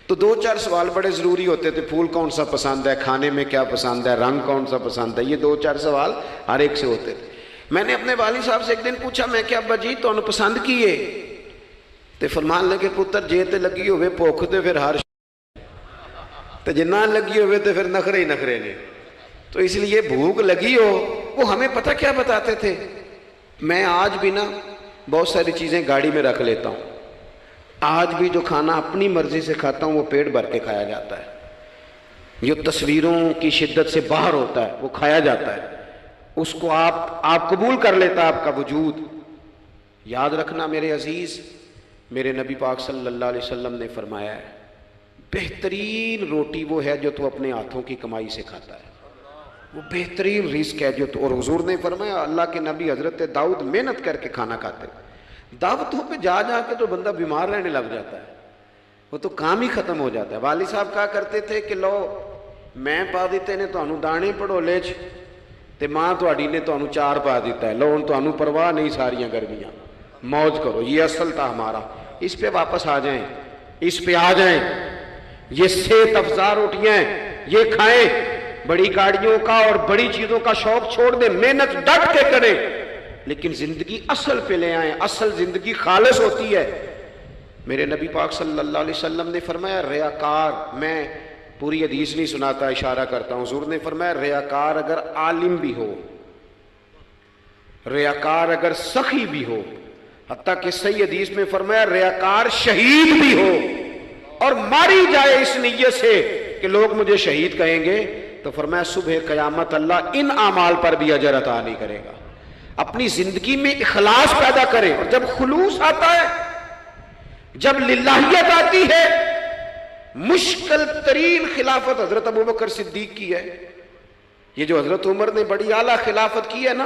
S1: تو 2-4 سوال بڑے ضروری ہوتے تھے، پھول کون سا پسند ہے، کھانے میں کیا پسند ہے، رنگ کون سا پسند ہے، یہ 2-4 سوال ہر ایک سے ہوتے تھے۔ میں نے اپنے والد صاحب سے ایک دن پوچھا، میں کہ ابا جی تو پسند کیے؟ تے فرمان لگے پتر جے تے لگی ہوئے بھوک تے پھر ہر تے جے نہ لگی ہوئے تے پھر نخرے ہی نخرے نے. تو اس لیے بھوک لگی ہو، وہ ہمیں پتہ کیا بتاتے تھے. میں آج بھی نا بہت ساری چیزیں گاڑی میں رکھ لیتا ہوں. آج بھی جو کھانا اپنی مرضی سے کھاتا ہوں وہ پیٹ بھر کے کھایا جاتا ہے. جو تصویروں کی شدت سے باہر ہوتا ہے وہ کھایا جاتا ہے. اس کو آپ قبول کر لیتا ہے آپ کا وجود. یاد رکھنا میرے عزیز، میرے نبی پاک صلی اللہ علیہ وسلم نے فرمایا ہے بہترین روٹی وہ ہے جو تو اپنے ہاتھوں کی کمائی سے کھاتا ہے. وہ بہترین رزق ہے جو تو. اور حضور نے فرمایا اللہ کے نبی حضرت داؤد محنت کر کے کھانا کھاتے. دعوتوں پہ جا کے تو بندہ بیمار رہنے لگ جاتا ہے، وہ تو کام ہی ختم ہو جاتا ہے. والد صاحب کہا کرتے تھے کہ لو میں پا دیتے نے تانوں دانے پڑولے چ تے ماں تہاڈی نے تانوں چار پا دیتا ہے، لو ہن تانوں پرواہ نہیں ساریاں گرمیاں، موج کرو. یہ اصل تھا ہمارا. اس پہ واپس آ جائیں، اس پہ آ جائیں. یہ صحت افزا روٹیاں ہیں، یہ کھائیں. بڑی گاڑیوں کا اور بڑی چیزوں کا شوق چھوڑ دیں، محنت ڈٹ کے کریں، لیکن زندگی اصل پہ لے آئیں. اصل زندگی خالص ہوتی ہے. میرے نبی پاک صلی اللہ علیہ وسلم نے فرمایا ریاکار، میں پوری حدیث نہیں سناتا، اشارہ کرتا ہوں. حضور نے فرمایا ریاکار اگر عالم بھی ہو، ریاکار اگر سخی بھی ہو، حتیٰ کہ صحیح حدیث میں فرمایا ریاکار شہید بھی ہو اور ماری جائے اس نیت سے کہ لوگ مجھے شہید کہیں گے، تو فرمایا صبح قیامت اللہ ان اعمال پر بھی اجر عطا نہیں کرے گا. اپنی زندگی میں اخلاص پیدا کریں. اور جب خلوص آتا ہے، جب للہیت آتی ہے، مشکل ترین خلافت حضرت ابوبکر صدیق کی ہے. یہ جو حضرت عمر نے بڑی اعلیٰ خلافت کی ہے نا،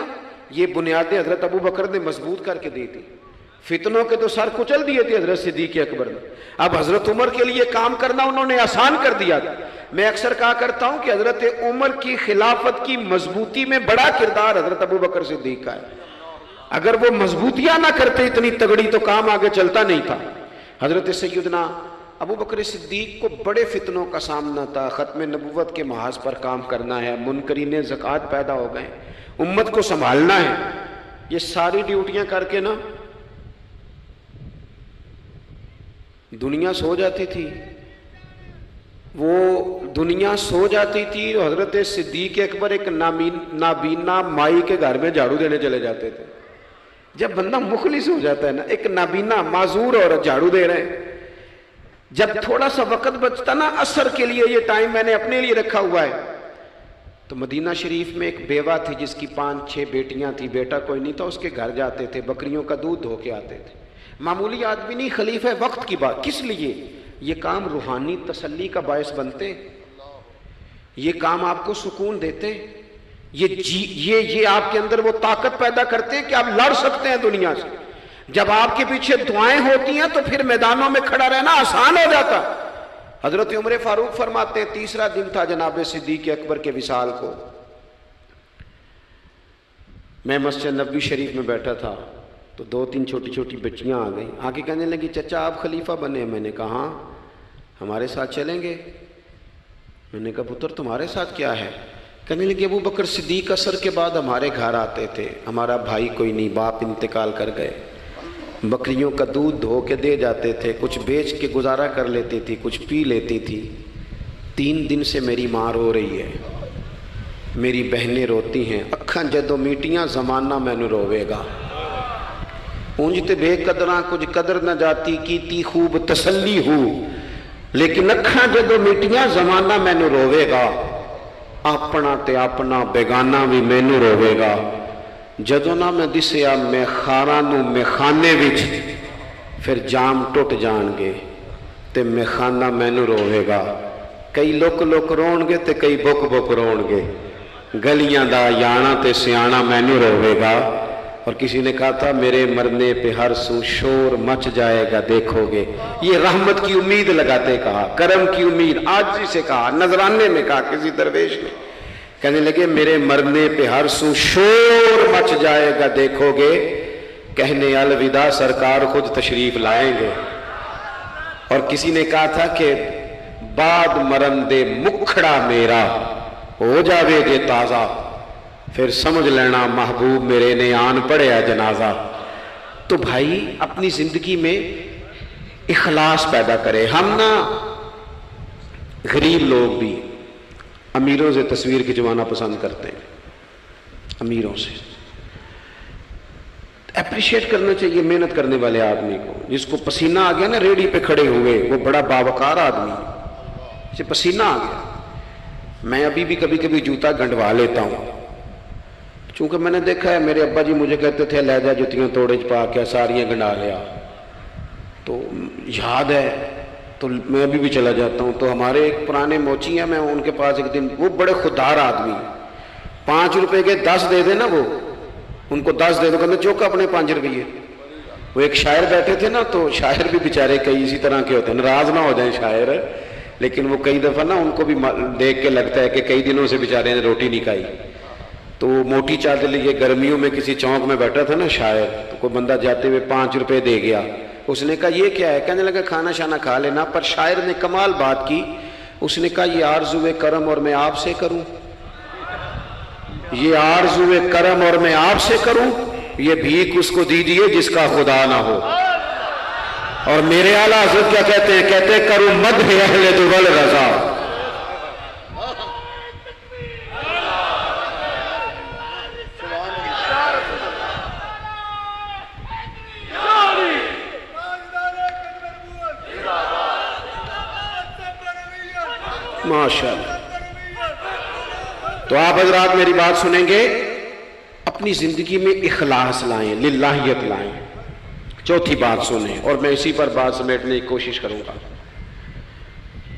S1: یہ بنیادیں حضرت ابوبکر نے مضبوط کر کے دی تھی. فتنوں کے تو سر کچل دیے تھے حضرت صدیق اکبر نے. اب حضرت عمر کے لیے کام کرنا انہوں نے آسان کر دیا تھا. میں اکثر کہا کرتا ہوں کہ حضرت عمر کی خلافت کی مضبوطی میں بڑا کردار حضرت ابوبکر صدیق کا ہے. اگر وہ مضبوطیاں نہ کرتے اتنی تگڑی تو کام آگے چلتا نہیں تھا. حضرت سیدنا ابوبکر صدیق کو بڑے فتنوں کا سامنا تھا. ختم نبوت کے محاذ پر کام کرنا ہے، منکرین زکوٰۃ پیدا ہو گئے، امت کو سنبھالنا ہے. یہ ساری ڈیوٹیاں کر کے نا دنیا سو جاتی تھی. وہ دنیا سو جاتی تھی. حضرت صدیق اکبر ایک نابینا مائی کے گھر میں جھاڑو دینے چلے جاتے تھے. جب بندہ مخلص ہو جاتا ہے نا، ایک نابینا معذور عورت جھاڑو دے رہے ہیں، جب تھوڑا سا وقت بچتا نا عصر کے لیے، یہ ٹائم میں نے اپنے لیے رکھا ہوا ہے، تو مدینہ شریف میں ایک بیوہ تھی جس کی 5-6 بیٹیاں تھی، بیٹا کوئی نہیں تھا. اس کے گھر جاتے تھے، بکریوں کا دودھ دھو کے آتے تھے. معمولی آدمی نہیں، خلیفہ وقت کی بات. کس لیے؟ یہ کام روحانی تسلی کا باعث بنتے، یہ کام آپ کو سکون دیتے، یہ آپ کے اندر وہ طاقت پیدا کرتے ہیں کہ آپ لڑ سکتے ہیں دنیا سے. جب آپ کے پیچھے دعائیں ہوتی ہیں تو پھر میدانوں میں کھڑا رہنا آسان ہو جاتا. حضرت عمر فاروق فرماتے ہیں تیسرا دن تھا جناب صدیق اکبر کے وصال کو. میں مسجد نبوی شریف میں بیٹھا تھا تو 2-3 چھوٹی چھوٹی بچیاں آ گئیں. آگے کہنے لگی چچا آپ خلیفہ بنے. میں نے کہا ہاں. ہمارے ساتھ چلیں گے؟ میں نے کہا پتر تمہارے ساتھ کیا ہے؟ کہنے لگے ابو بکر صدیق عصر کے بعد ہمارے گھر آتے تھے، ہمارا بھائی کوئی نہیں، باپ انتقال کر گئے، بکریوں کا دودھ دھو کے دے جاتے تھے، کچھ بیچ کے گزارا کر لیتی تھی، کچھ پی لیتی تھی. 3 دن سے میری ماں رو رہی ہے، میری بہنیں روتی ہیں. اکھاں جدوں میٹیاں زمانہ مینوں روے گا. اونج تے بے قدراں کچھ قدر نہ جاتی، کیتی خوب تسلی ہو، لیکن اکھاں جدوں میٹیاں زمانہ مینوں روے گا. اپنا تے اپنا بیگانہ بھی مینوں روے گا. جدوں نہ میں دسیا میں خاراں نوں میخانے وچ، پھر جام ٹوٹ جان گے تے میخانہ مینوں روے گا. کئی لک لک رون گے تے کئی بک بک رون گے. گلیاں دا یانا تے سیانا مینوں روے گا. اور کسی نے کہا تھا میرے مرنے پہ ہر سو شور مچ جائے گا دیکھو گے. یہ رحمت کی امید لگاتے کہا، کرم کی امید، عاجزی سے کہا، نذرانے میں کہا کسی درویش نے. کہنے لگے میرے مرنے پہ ہر سو شور مچ جائے گا دیکھو گے. کہنے الوداع سرکار خود تشریف لائیں گے. اور کسی نے کہا تھا کہ بعد مرندے مکھڑا میرا ہو جاوے جے تازہ. پھر سمجھ لینا محبوب میرے نے آن پڑیا جنازہ۔ تو بھائی اپنی زندگی میں اخلاص پیدا کرے۔ ہم نا غریب لوگ بھی امیروں سے تصویر کھنچوانا پسند کرتے ہیں، امیروں سے اپریشیٹ کرنا چاہیے محنت کرنے والے آدمی کو، جس کو پسینہ آ گیا نا ریڑھی پہ کھڑے ہوئے، وہ بڑا باوقار آدمی، اسے پسینہ آ گیا۔ میں ابھی بھی کبھی کبھی جوتا گنڈوا لیتا ہوں، چونکہ میں نے دیکھا ہے میرے ابا جی مجھے کہتے تھے لے جا جوتیاں توڑے پا کے ساریاں گنڈا لیا، تو یاد ہے تو میں ابھی بھی چلا جاتا ہوں۔ تو ہمارے ایک پرانے موچی ہیں، میں ان کے پاس ایک دن، وہ بڑے خوددار آدمی، 5 روپے کے 10 دے دے نا، وہ ان کو 10 دے دو، کہتے چوکا اپنے 5 روپیے۔ وہ ایک شاعر بیٹھے تھے نا، تو شاعر بھی بیچارے کئی اسی طرح کے ہوتے ہیں، ناراض نہ ہو جائیں شاعر، لیکن وہ کئی دفعہ نا ان کو بھی دیکھ کے لگتا ہے کہ کئی دنوں سے بیچارے نے روٹی نہیں کھائی۔ تو موٹی چادر لیے گرمیوں میں کسی چوک میں بیٹھا تھا نا شاعر، تو کوئی بندہ جاتے ہوئے 5 روپے دے گیا، اس نے کہا یہ کیا ہے؟ کہنے لگا کھانا شانا کھا لینا، پر شاعر نے کمال بات کی، اس نے کہا یہ آرزوئے کرم اور میں آپ سے کروں، یہ آرزوئے کرم اور میں آپ سے کروں، یہ بھیک اس کو دیجیے جس کا خدا نہ ہو۔ اور میرے اعلیٰ حضرت کیا کہتے ہیں؟ کہتے ہیں کرو مدح اہل دول رضا۔ ماشاءاللہ۔ تو آپ حضرات میری بات سنیں گے، اپنی زندگی میں اخلاص لائیں، للہیت لائیں۔ چوتھی بات سنیں، اور میں اسی پر بات سمیٹنے کی کوشش کروں گا۔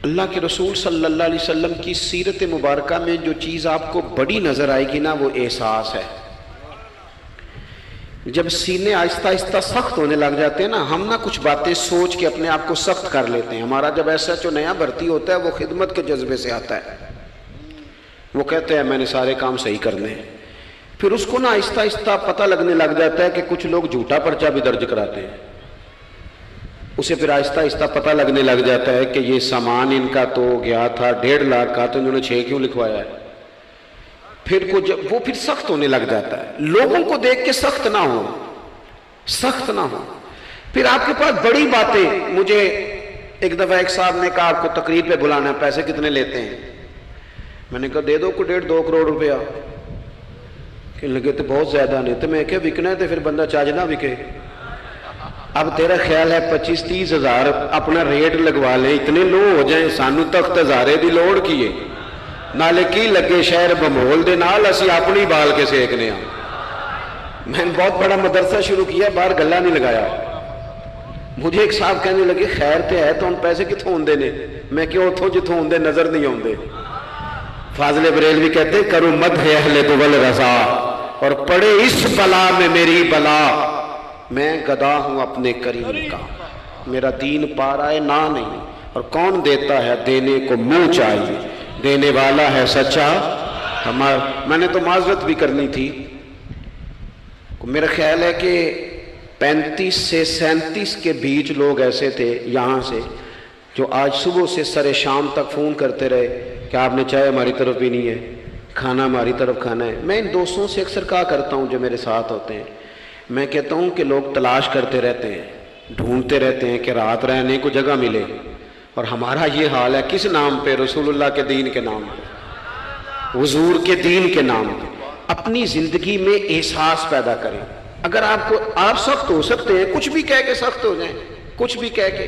S1: اللہ کے رسول صلی اللہ علیہ وسلم کی سیرت مبارکہ میں جو چیز آپ کو بڑی نظر آئے گی نا، وہ احساس ہے۔ جب سینے آہستہ آہستہ سخت ہونے لگ جاتے ہیں نا، ہم نا کچھ باتیں سوچ کے اپنے آپ کو سخت کر لیتے ہیں۔ ہمارا جب ایسا جو نیا بھرتی ہوتا ہے، وہ خدمت کے جذبے سے آتا ہے، وہ کہتے ہیں میں نے سارے کام صحیح کرنے ہیں۔ پھر اس کو نا آہستہ آہستہ پتہ لگنے لگ جاتا ہے کہ کچھ لوگ جھوٹا پرچہ بھی درج کراتے ہیں، اسے پھر آہستہ آہستہ پتہ لگنے لگ جاتا ہے کہ یہ سامان ان کا تو گیا تھا 1.5 لاکھ کا، تو انہوں نے 6 کیوں لکھوایا ہے۔ پھر وہ پھر سخت ہونے لگ جاتا ہے۔ لوگوں کو دیکھ کے سخت نہ ہو، سخت نہ ہو۔ پھر آپ کے پاس بڑی باتیں، مجھے ایک دفعہ ایک صاحب نے کہا آپ کو تقریر پہ بلانا ہے، پیسے کتنے لیتے ہیں؟ میں نے کہا دے دو کو 1.5-2 کروڑ روپیہ۔ کہنے لگے تو بہت زیادہ نہیں، تو میں کہا وکنا ہے تو پھر بندہ چاج نہ وکے۔ اب تیرا خیال ہے 25-30 ہزار اپنا ریٹ لگوا لیں، اتنے لو ہو جائیں، سانو تخت ہزارے دی لوڑ کیے نالے کی لگے شہر بمول دے نال اسی اپنی بال کے سیکنے ہاں۔ میں نے بہت بڑا مدرسہ شروع کیا، باہر گلہ نہیں لگایا۔ مجھے ایک صاحب کہنے لگے خیر تے ہے تو ان پیسے کتوں ہوندے نے؟ میں کیوں اتھوں جتوں ہوندے نظر نہیں ہوندے۔ فاضل بریلوی کہتے کرو مدح اہل دول رضا، اور پڑے اس بلا میں میری بلا، میں گدا ہوں اپنے کریم کا، میرا دین پارائے نہ نہیں، اور کون دیتا ہے دینے کو منہ چاہیے، دینے والا ہے سچا میں نے تو معذرت بھی کرنی تھی، میرا خیال ہے کہ 35 سے 37 کے بیچ لوگ ایسے تھے یہاں سے جو آج صبح سے سر شام تک فون کرتے رہے کہ آپ نے چائے ہماری طرف بھی نہیں ہے، کھانا ہماری طرف کھانا ہے۔ میں ان دوستوں سے اکثر کہا کرتا ہوں جو میرے ساتھ ہوتے ہیں، میں کہتا ہوں کہ لوگ تلاش کرتے رہتے ہیں، ڈھونڈتے رہتے ہیں کہ رات رہنے کو جگہ ملے، اور ہمارا یہ حال ہے کس نام پہ؟ رسول اللہ کے دین کے نام پہ، حضور کے دین کے نام پہ۔ اپنی زندگی میں احساس پیدا کریں۔ اگر آپ سخت ہو سکتے ہیں، کچھ بھی کہہ کے سخت ہو جائیں، کچھ بھی کہہ کے۔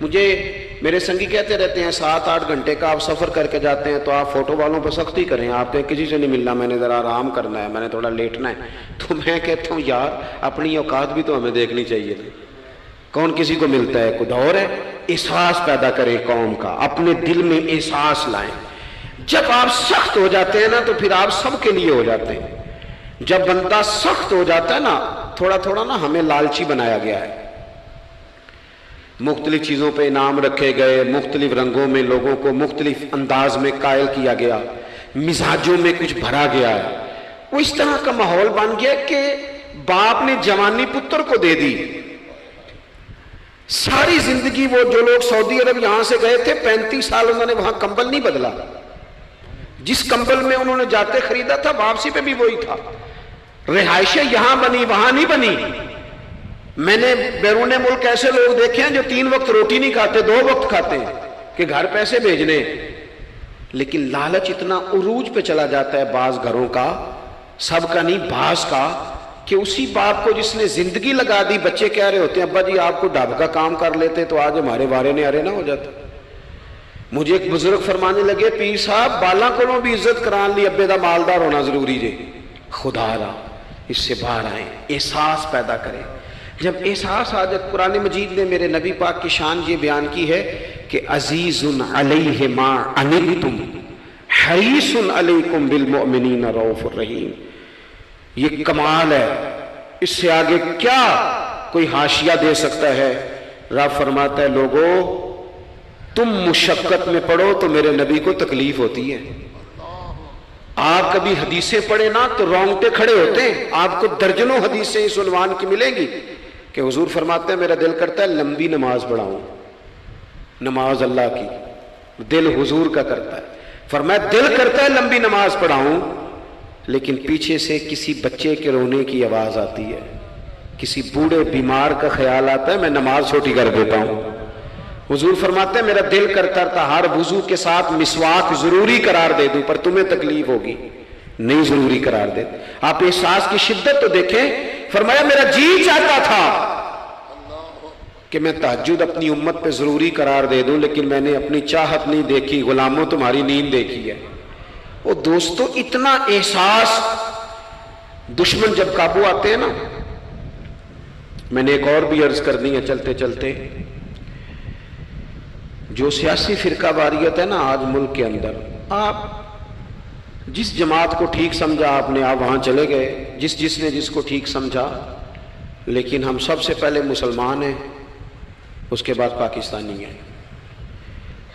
S1: مجھے میرے سنگی کہتے رہتے ہیں 7-8 گھنٹے کا آپ سفر کر کے جاتے ہیں تو آپ فوٹو والوں پہ سختی کریں، آپ کہیں کسی سے نہیں ملنا، میں نے ذرا آرام کرنا ہے، میں نے تھوڑا لیٹنا ہے۔ تو میں کہتا ہوں یار اپنی اوقات بھی تو ہمیں دیکھنی چاہیے تھی، کون کسی کو ملتا ہے؟ کوئی دور ہے؟ احساس پیدا کریں قوم کا، اپنے دل میں احساس لائیں۔ جب آپ سخت ہو جاتے ہیں نا تو پھر آپ سب کے لیے ہو جاتے ہیں۔ جب بندہ سخت ہو جاتا ہے نا، تھوڑا تھوڑا نا ہمیں لالچی بنایا گیا ہے، مختلف چیزوں پہ انعام رکھے گئے، مختلف رنگوں میں لوگوں کو مختلف انداز میں قائل کیا گیا، مزاجوں میں کچھ بھرا گیا ہے۔ وہ اس طرح کا ماحول بن گیا کہ باپ نے جوانی پتر کو دے دی، ساری زندگی وہ جو لوگ سعودی عرب یہاں سے گئے تھے 35 سال انہوں نے وہاں کمبل نہیں بدلا، جس کمبل میں انہوں نے جاتے خریدا تھا واپسی پہ بھی وہی تھا. رہائشیں یہاں بنی وہاں نہیں بنی. میں نے بیرون ملک ایسے لوگ دیکھے ہیں جو 3 وقت روٹی نہیں کھاتے، 2 وقت کھاتے ہیں کہ گھر پیسے بھیجنے. لیکن لالچ اتنا عروج پہ چلا جاتا ہے بعض گھروں کا، سب کا نہیں بعض کا، کہ اسی باپ کو جس نے زندگی لگا دی، بچے کہہ رہے ہوتے ہیں ابا جی آپ کو ڈھب کا کام کر لیتے تو آج ہمارے وارے نے ارے نہ ہو جاتا. مجھے ایک بزرگ فرمانے لگے پیر صاحب بالاں کو بھی عزت کران لی، ابے دا مالدار ہونا ضروری جے. خدا را اس سے باہر آئیں، احساس پیدا کریں. جب احساس آ جائے، قرآن مجید نے میرے نبی پاک کی شان یہ بیان کی ہے کہ عزیز علیہ ما عنتم حریص علیکم بالمؤمنین رؤوف الرحیم. یہ کمال ہے، اس سے آگے کیا کوئی حاشیہ دے سکتا ہے؟ رب فرماتا ہے لوگو تم مشقت میں پڑھو تو میرے نبی کو تکلیف ہوتی ہے. آپ کبھی حدیثیں پڑھیں نا تو رونگٹے کھڑے ہوتے ہیں. آپ کو درجنوں حدیثیں اس عنوان کی ملیں گی کہ حضور فرماتے ہیں میرا دل کرتا ہے لمبی نماز پڑھاؤں. نماز اللہ کی، دل حضور کا کرتا ہے. فرمایا دل کرتا ہے لمبی نماز پڑھاؤں، لیکن پیچھے سے کسی بچے کے رونے کی آواز آتی ہے، کسی بوڑھے بیمار کا خیال آتا ہے، میں نماز چھوٹی کر دیتا ہوں. حضور فرماتے ہیں میرا دل کرتا تھا ہر وضو کے ساتھ مسواک ضروری قرار دے دوں، پر تمہیں تکلیف ہوگی، نہیں ضروری قرار دے. آپ احساس کی شدت تو دیکھیں. فرمایا میرا جی چاہتا تھا کہ میں تہجد اپنی امت پہ ضروری قرار دے دوں، لیکن میں نے اپنی چاہت نہیں دیکھی، غلاموں تمہاری نیند دیکھی ہے. وہ دوستو اتنا احساس. دشمن جب قابو آتے ہیں نا، میں نے ایک اور بھی عرض کر دی ہے چلتے چلتے، جو سیاسی فرقہ واریت ہے نا آج ملک کے اندر، آپ جس جماعت کو ٹھیک سمجھا آپ نے، آپ وہاں چلے گئے، جس نے جس کو ٹھیک سمجھا، لیکن ہم سب سے پہلے مسلمان ہیں، اس کے بعد پاکستانی ہیں.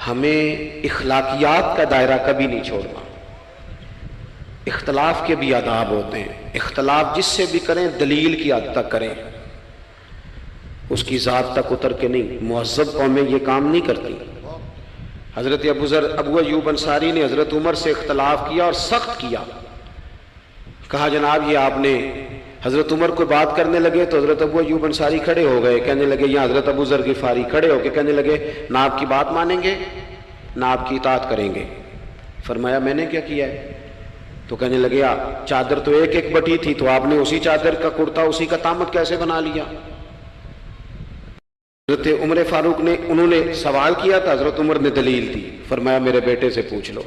S1: ہمیں اخلاقیات کا دائرہ کبھی نہیں چھوڑنا. اختلاف کے بھی آداب ہوتے ہیں، اختلاف جس سے بھی کریں دلیل کی حد تک کریں، اس کی ذات تک اتر کے نہیں. مہذب قومیں یہ کام نہیں کرتی. حضرت ابو ایوب انصاری نے حضرت عمر سے اختلاف کیا اور سخت کیا. کہا جناب یہ آپ نے، حضرت عمر کو بات کرنے لگے تو حضرت ابو ایوب انصاری کھڑے ہو گئے، کہنے لگے یا حضرت ابو ذر غفاری کھڑے ہو کے کہنے لگے نہ آپ کی بات مانیں گے نہ آپ کی اطاعت کریں گے. فرمایا میں نے کیا کیا ہے؟ تو کہنے لگے چادر تو ایک بٹی تھی، تو آپ نے اسی چادر کا کرتا اسی کا تامت کیسے بنا لیا؟ حضرت عمر فاروق نے، انہوں نے سوال کیا تھا، حضرت عمر نے دلیل دی. فرمایا میرے بیٹے سے پوچھ لو.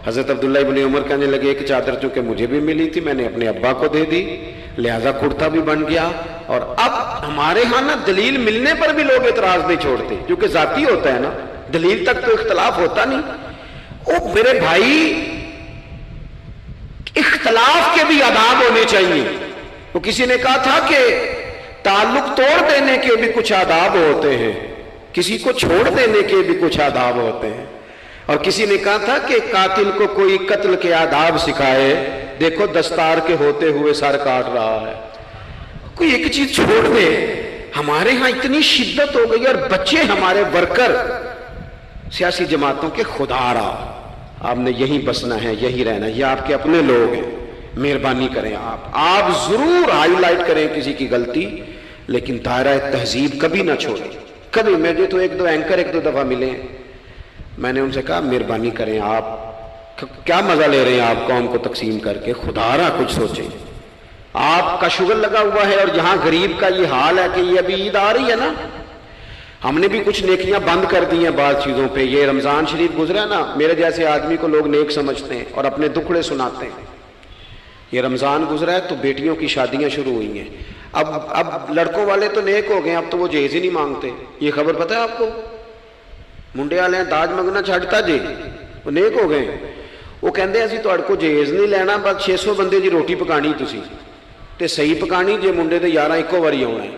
S1: حضرت عبداللہ ابن عمر کہنے لگے ایک چادر چونکہ مجھے بھی ملی تھی میں نے اپنے ابا کو دے دی، لہذا کرتا بھی بن گیا. اور اب ہمارے ہاں نا دلیل ملنے پر بھی لوگ اعتراض نہیں چھوڑتے، کیونکہ ذاتی ہوتا ہے نا، دلیل تک تو اختلاف ہوتا نہیں. او میرے بھائی، اختلاف کے بھی آداب ہونے چاہیے. وہ کسی نے کہا تھا کہ تعلق توڑ دینے کے بھی کچھ آداب ہوتے ہیں، کسی کو چھوڑ دینے کے بھی کچھ آداب ہوتے ہیں. اور کسی نے کہا تھا کہ قاتل کو کوئی قتل کے آداب سکھائے، دیکھو دستار کے ہوتے ہوئے سر کاٹ رہا ہے. کوئی ایک چیز چھوڑ دے. ہمارے ہاں اتنی شدت ہو گئی، اور بچے ہمارے ورکر سیاسی جماعتوں کے خدا را آپ نے یہی بسنا ہے، یہی رہنا، یہ آپ کے اپنے لوگ ہیں، مہربانی کریں آپ ضرور ہائی لائٹ کریں کسی کی غلطی، لیکن دائرہ تہذیب کبھی نہ چھوڑیں. کبھی مجھے تو ایک دو دفعہ ملے ہیں، میں نے ان سے کہا مہربانی کریں، آپ کیا مزہ لے رہے ہیں آپ قوم کو تقسیم کر کے؟ خدا را کچھ سوچیں. آپ کا شغل لگا ہوا ہے، اور جہاں غریب کا یہ حال ہے کہ یہ ابھی عید آ رہی ہے نا، ہم نے بھی کچھ نیکیاں بند کر دی ہیں بعض چیزوں پہ. یہ رمضان شریف گزرا نا، میرے جیسے آدمی کو لوگ نیک سمجھتے ہیں اور اپنے دکھڑے سناتے ہیں. یہ رمضان گزرا ہے تو بیٹیوں کی شادیاں شروع ہوئی ہیں. اب لڑکوں والے تو نیک ہو گئے، اب تو وہ جہیز ہی نہیں مانگتے. یہ خبر پتہ ہے آپ کو؟ منڈے والے ہیں داج منگنا چھڈتا جی، وہ نیک ہو گئے. وہ کہندے اسی تہاڈے کو جہیز نہیں لینا، بس 600 بندے دی روٹی پکانی تسی تے صحیح پکانی جے منڈے دے 11 ایکو واری آنا ہے.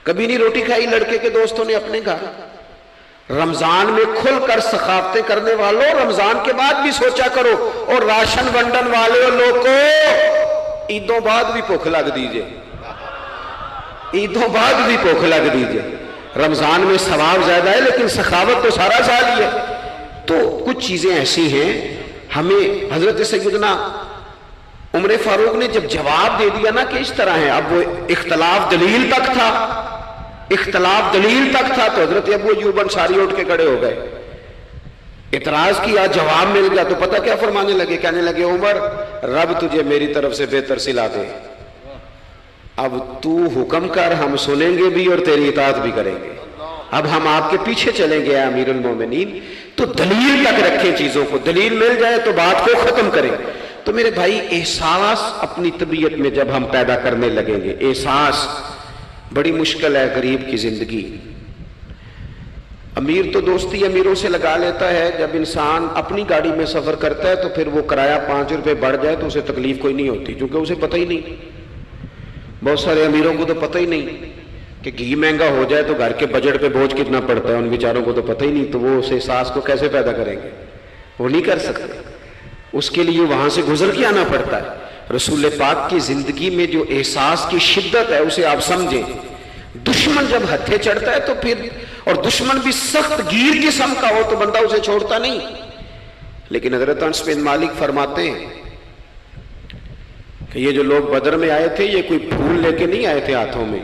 S1: کبھی نہیں روٹی کھائی لڑکے کے دوستوں نے اپنے گھر. رمضان میں کھل کر سخاوتیں کرنے والوں رمضان کے بعد بھی سوچا کرو. اور راشن ونڈن والے لوگ کو عیدوں بعد بھی بھوک لگ دیجئے، عیدوں بعد بھی بھوک لگ دیجئے. رمضان میں ثواب زیادہ ہے لیکن سخاوت تو سارا سال ہی ہے. تو کچھ چیزیں ایسی ہیں ہمیں حضرت سیدنا عمر فاروق نے جب جواب دے دیا نا کہ اس طرح ہے، اب وہ اختلاف دلیل تک تھا، اختلاف دلیل تک تھا، تو حضرت ابو ایوب انصاری اٹھ کے کھڑے ہو گئے، اعتراض کیا، جواب مل گیا، تو پتہ کیا فرمانے لگے، کہنے لگے عمر رب تجھے میری طرف سے بہتر سلا دے، اب تو حکم کر، ہم سنیں گے بھی اور تیری اطاعت بھی کریں گے، اب ہم آپ کے پیچھے چلیں گے امیر المومنین۔ تو دلیل تک رکھیں چیزوں کو، دلیل مل جائے تو بات کو ختم کریں۔ تو میرے بھائی احساس اپنی طبیعت میں جب ہم پیدا کرنے لگیں گے، احساس بڑی مشکل ہے غریب کی زندگی۔ امیر تو دوستی امیروں سے لگا لیتا ہے، جب انسان اپنی گاڑی میں سفر کرتا ہے تو پھر وہ کرایہ 5 روپے بڑھ جائے تو اسے تکلیف کوئی نہیں ہوتی، کیونکہ اسے پتہ ہی نہیں۔ بہت سارے امیروں کو تو پتہ ہی نہیں کہ گھی مہنگا ہو جائے تو گھر کے بجٹ پہ بوجھ کتنا پڑتا ہے، ان بیچاروں کو تو پتہ ہی نہیں، تو وہ اس احساس کو کیسے پیدا کریں گے؟ وہ نہیں کر سکتے، اس کے لیے وہاں سے گزر کے آنا پڑتا ہے۔ رسول پاک کی زندگی میں جو احساس کی شدت ہے اسے آپ سمجھیں۔ دشمن جب ہتھے چڑھتا ہے تو پھر، اور دشمن بھی سخت گیر قسم کا ہو تو بندہ اسے چھوڑتا نہیں۔ لیکن حضرت انس بن مالک فرماتے ہیں کہ یہ جو لوگ بدر میں آئے تھے، یہ کوئی پھول لے کے نہیں آئے تھے ہاتھوں میں،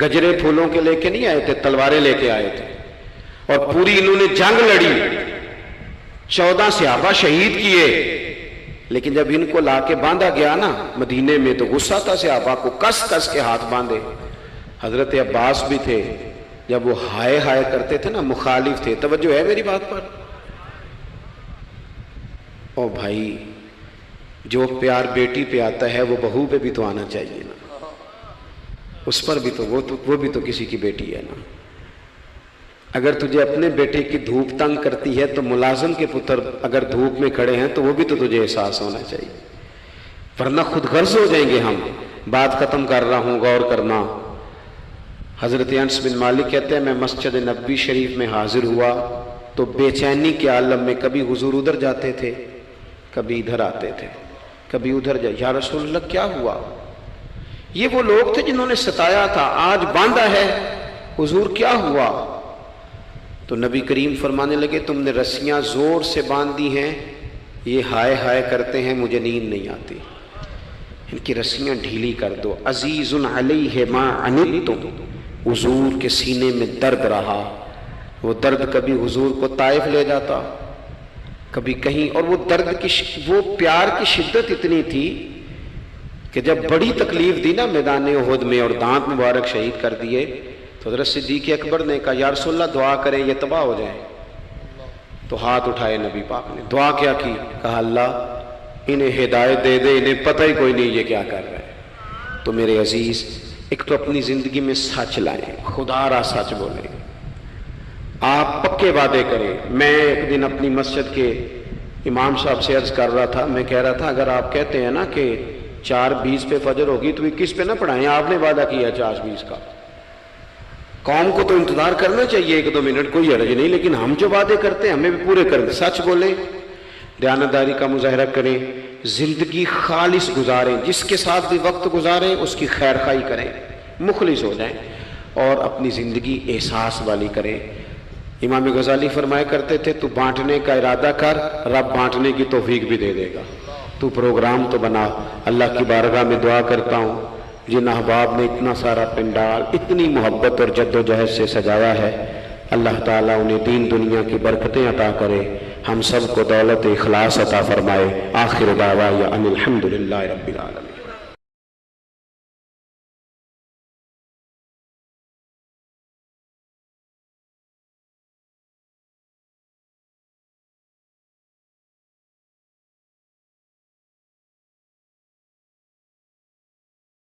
S1: گجرے پھولوں کے لے کے نہیں آئے تھے، تلواریں لے کے آئے تھے، اور پوری انہوں نے جنگ لڑی، 14 صحابہ شہید کیے، لیکن جب ان کو لا کے باندھا گیا نا مدینے میں تو غصہ تھا صحابہ کو، کس کس کے ہاتھ باندھے۔ حضرت عباس بھی تھے، جب وہ ہائے ہائے کرتے تھے نا، مخالف تھے۔ توجہ ہے میری بات پر؟ او بھائی، جو پیار بیٹی پہ آتا ہے وہ بہو پہ بھی تو آنا چاہیے نا، اس پر بھی تو وہ بھی تو کسی کی بیٹی ہے نا۔ اگر تجھے اپنے بیٹے کی دھوپ تنگ کرتی ہے تو ملازم کے پتر اگر دھوپ میں کھڑے ہیں تو وہ بھی تو تجھے احساس ہونا چاہیے، ورنہ خود غرض ہو جائیں گے ہم۔ بات ختم کر رہا ہوں، غور کرنا۔ حضرت انس بن مالک کہتے ہیں میں مسجد نبوی شریف میں حاضر ہوا تو بے چینی کے عالم میں کبھی حضور ادھر جاتے تھے، کبھی ادھر آتے تھے، کبھی ادھر جائے، یا رسول اللہ کیا ہوا؟ یہ وہ لوگ تھے جنہوں نے ستایا تھا، آج باندھا ہے، حضور کیا ہوا؟ تو نبی کریم فرمانے لگے تم نے رسیاں زور سے باندھ دی ہیں، یہ ہائے ہائے کرتے ہیں، مجھے نیند نہیں آتی، ان کی رسیاں ڈھیلی کر دو۔ عزیز علیہ ما عنتم، حضور کے سینے میں درد رہا، وہ درد کبھی حضور کو طائف لے جاتا، کبھی کہیں، اور وہ درد کی وہ پیار کی شدت اتنی تھی کہ جب بڑی تکلیف دی نا میدان احد میں اور دانت مبارک شہید کر دیے تو حضرت صدیق اکبر نے کہا یا رسول اللہ دعا کریں یہ تباہ ہو جائیں، تو ہاتھ اٹھائے نبی پاک نے، دعا کیا کی؟ کہا اللہ انہیں ہدایت دے دے، انہیں پتہ ہی کوئی نہیں یہ کیا کر رہے ہیں۔ تو میرے عزیز، ایک تو اپنی زندگی میں سچ لائیں، خدا را سچ بولیں، آپ پکے وعدے کریں۔ میں ایک دن اپنی مسجد کے امام صاحب سے عرض کر رہا تھا، میں کہہ رہا تھا اگر آپ کہتے ہیں نا کہ 4:20 پہ فجر ہوگی تو 21 پہ نہ پڑھائیں، آپ نے وعدہ کیا 4:20 کا، قوم کو تو انتظار کرنا چاہیے 1-2 منٹ، کوئی حرج نہیں، لیکن ہم جو وعدے کرتے ہیں ہمیں بھی پورے کریں، سچ بولیں، دیانتداری کا مظاہرہ کریں، زندگی خالص گزاریں، جس کے ساتھ بھی وقت گزاریں اس کی خیر خواہی کریں، مخلص ہو جائیں، اور اپنی زندگی احساس والی کریں۔ امام غزالی فرمایا کرتے تھے تو بانٹنے کا ارادہ کر، رب بانٹنے کی توفیق بھی دے دے گا، تو پروگرام تو بنا۔ اللہ کی بارگاہ میں دعا کرتا ہوں جن احباب نے اتنا سارا پنڈال اتنی محبت اور جد و جہد سے سجایا ہے، اللہ تعالیٰ انہیں دین دنیا کی برکتیں عطا کرے، ہم سب کو دولت اخلاص عطا فرمائے۔ آخر دعوانا ان الحمد للہ رب العالمین۔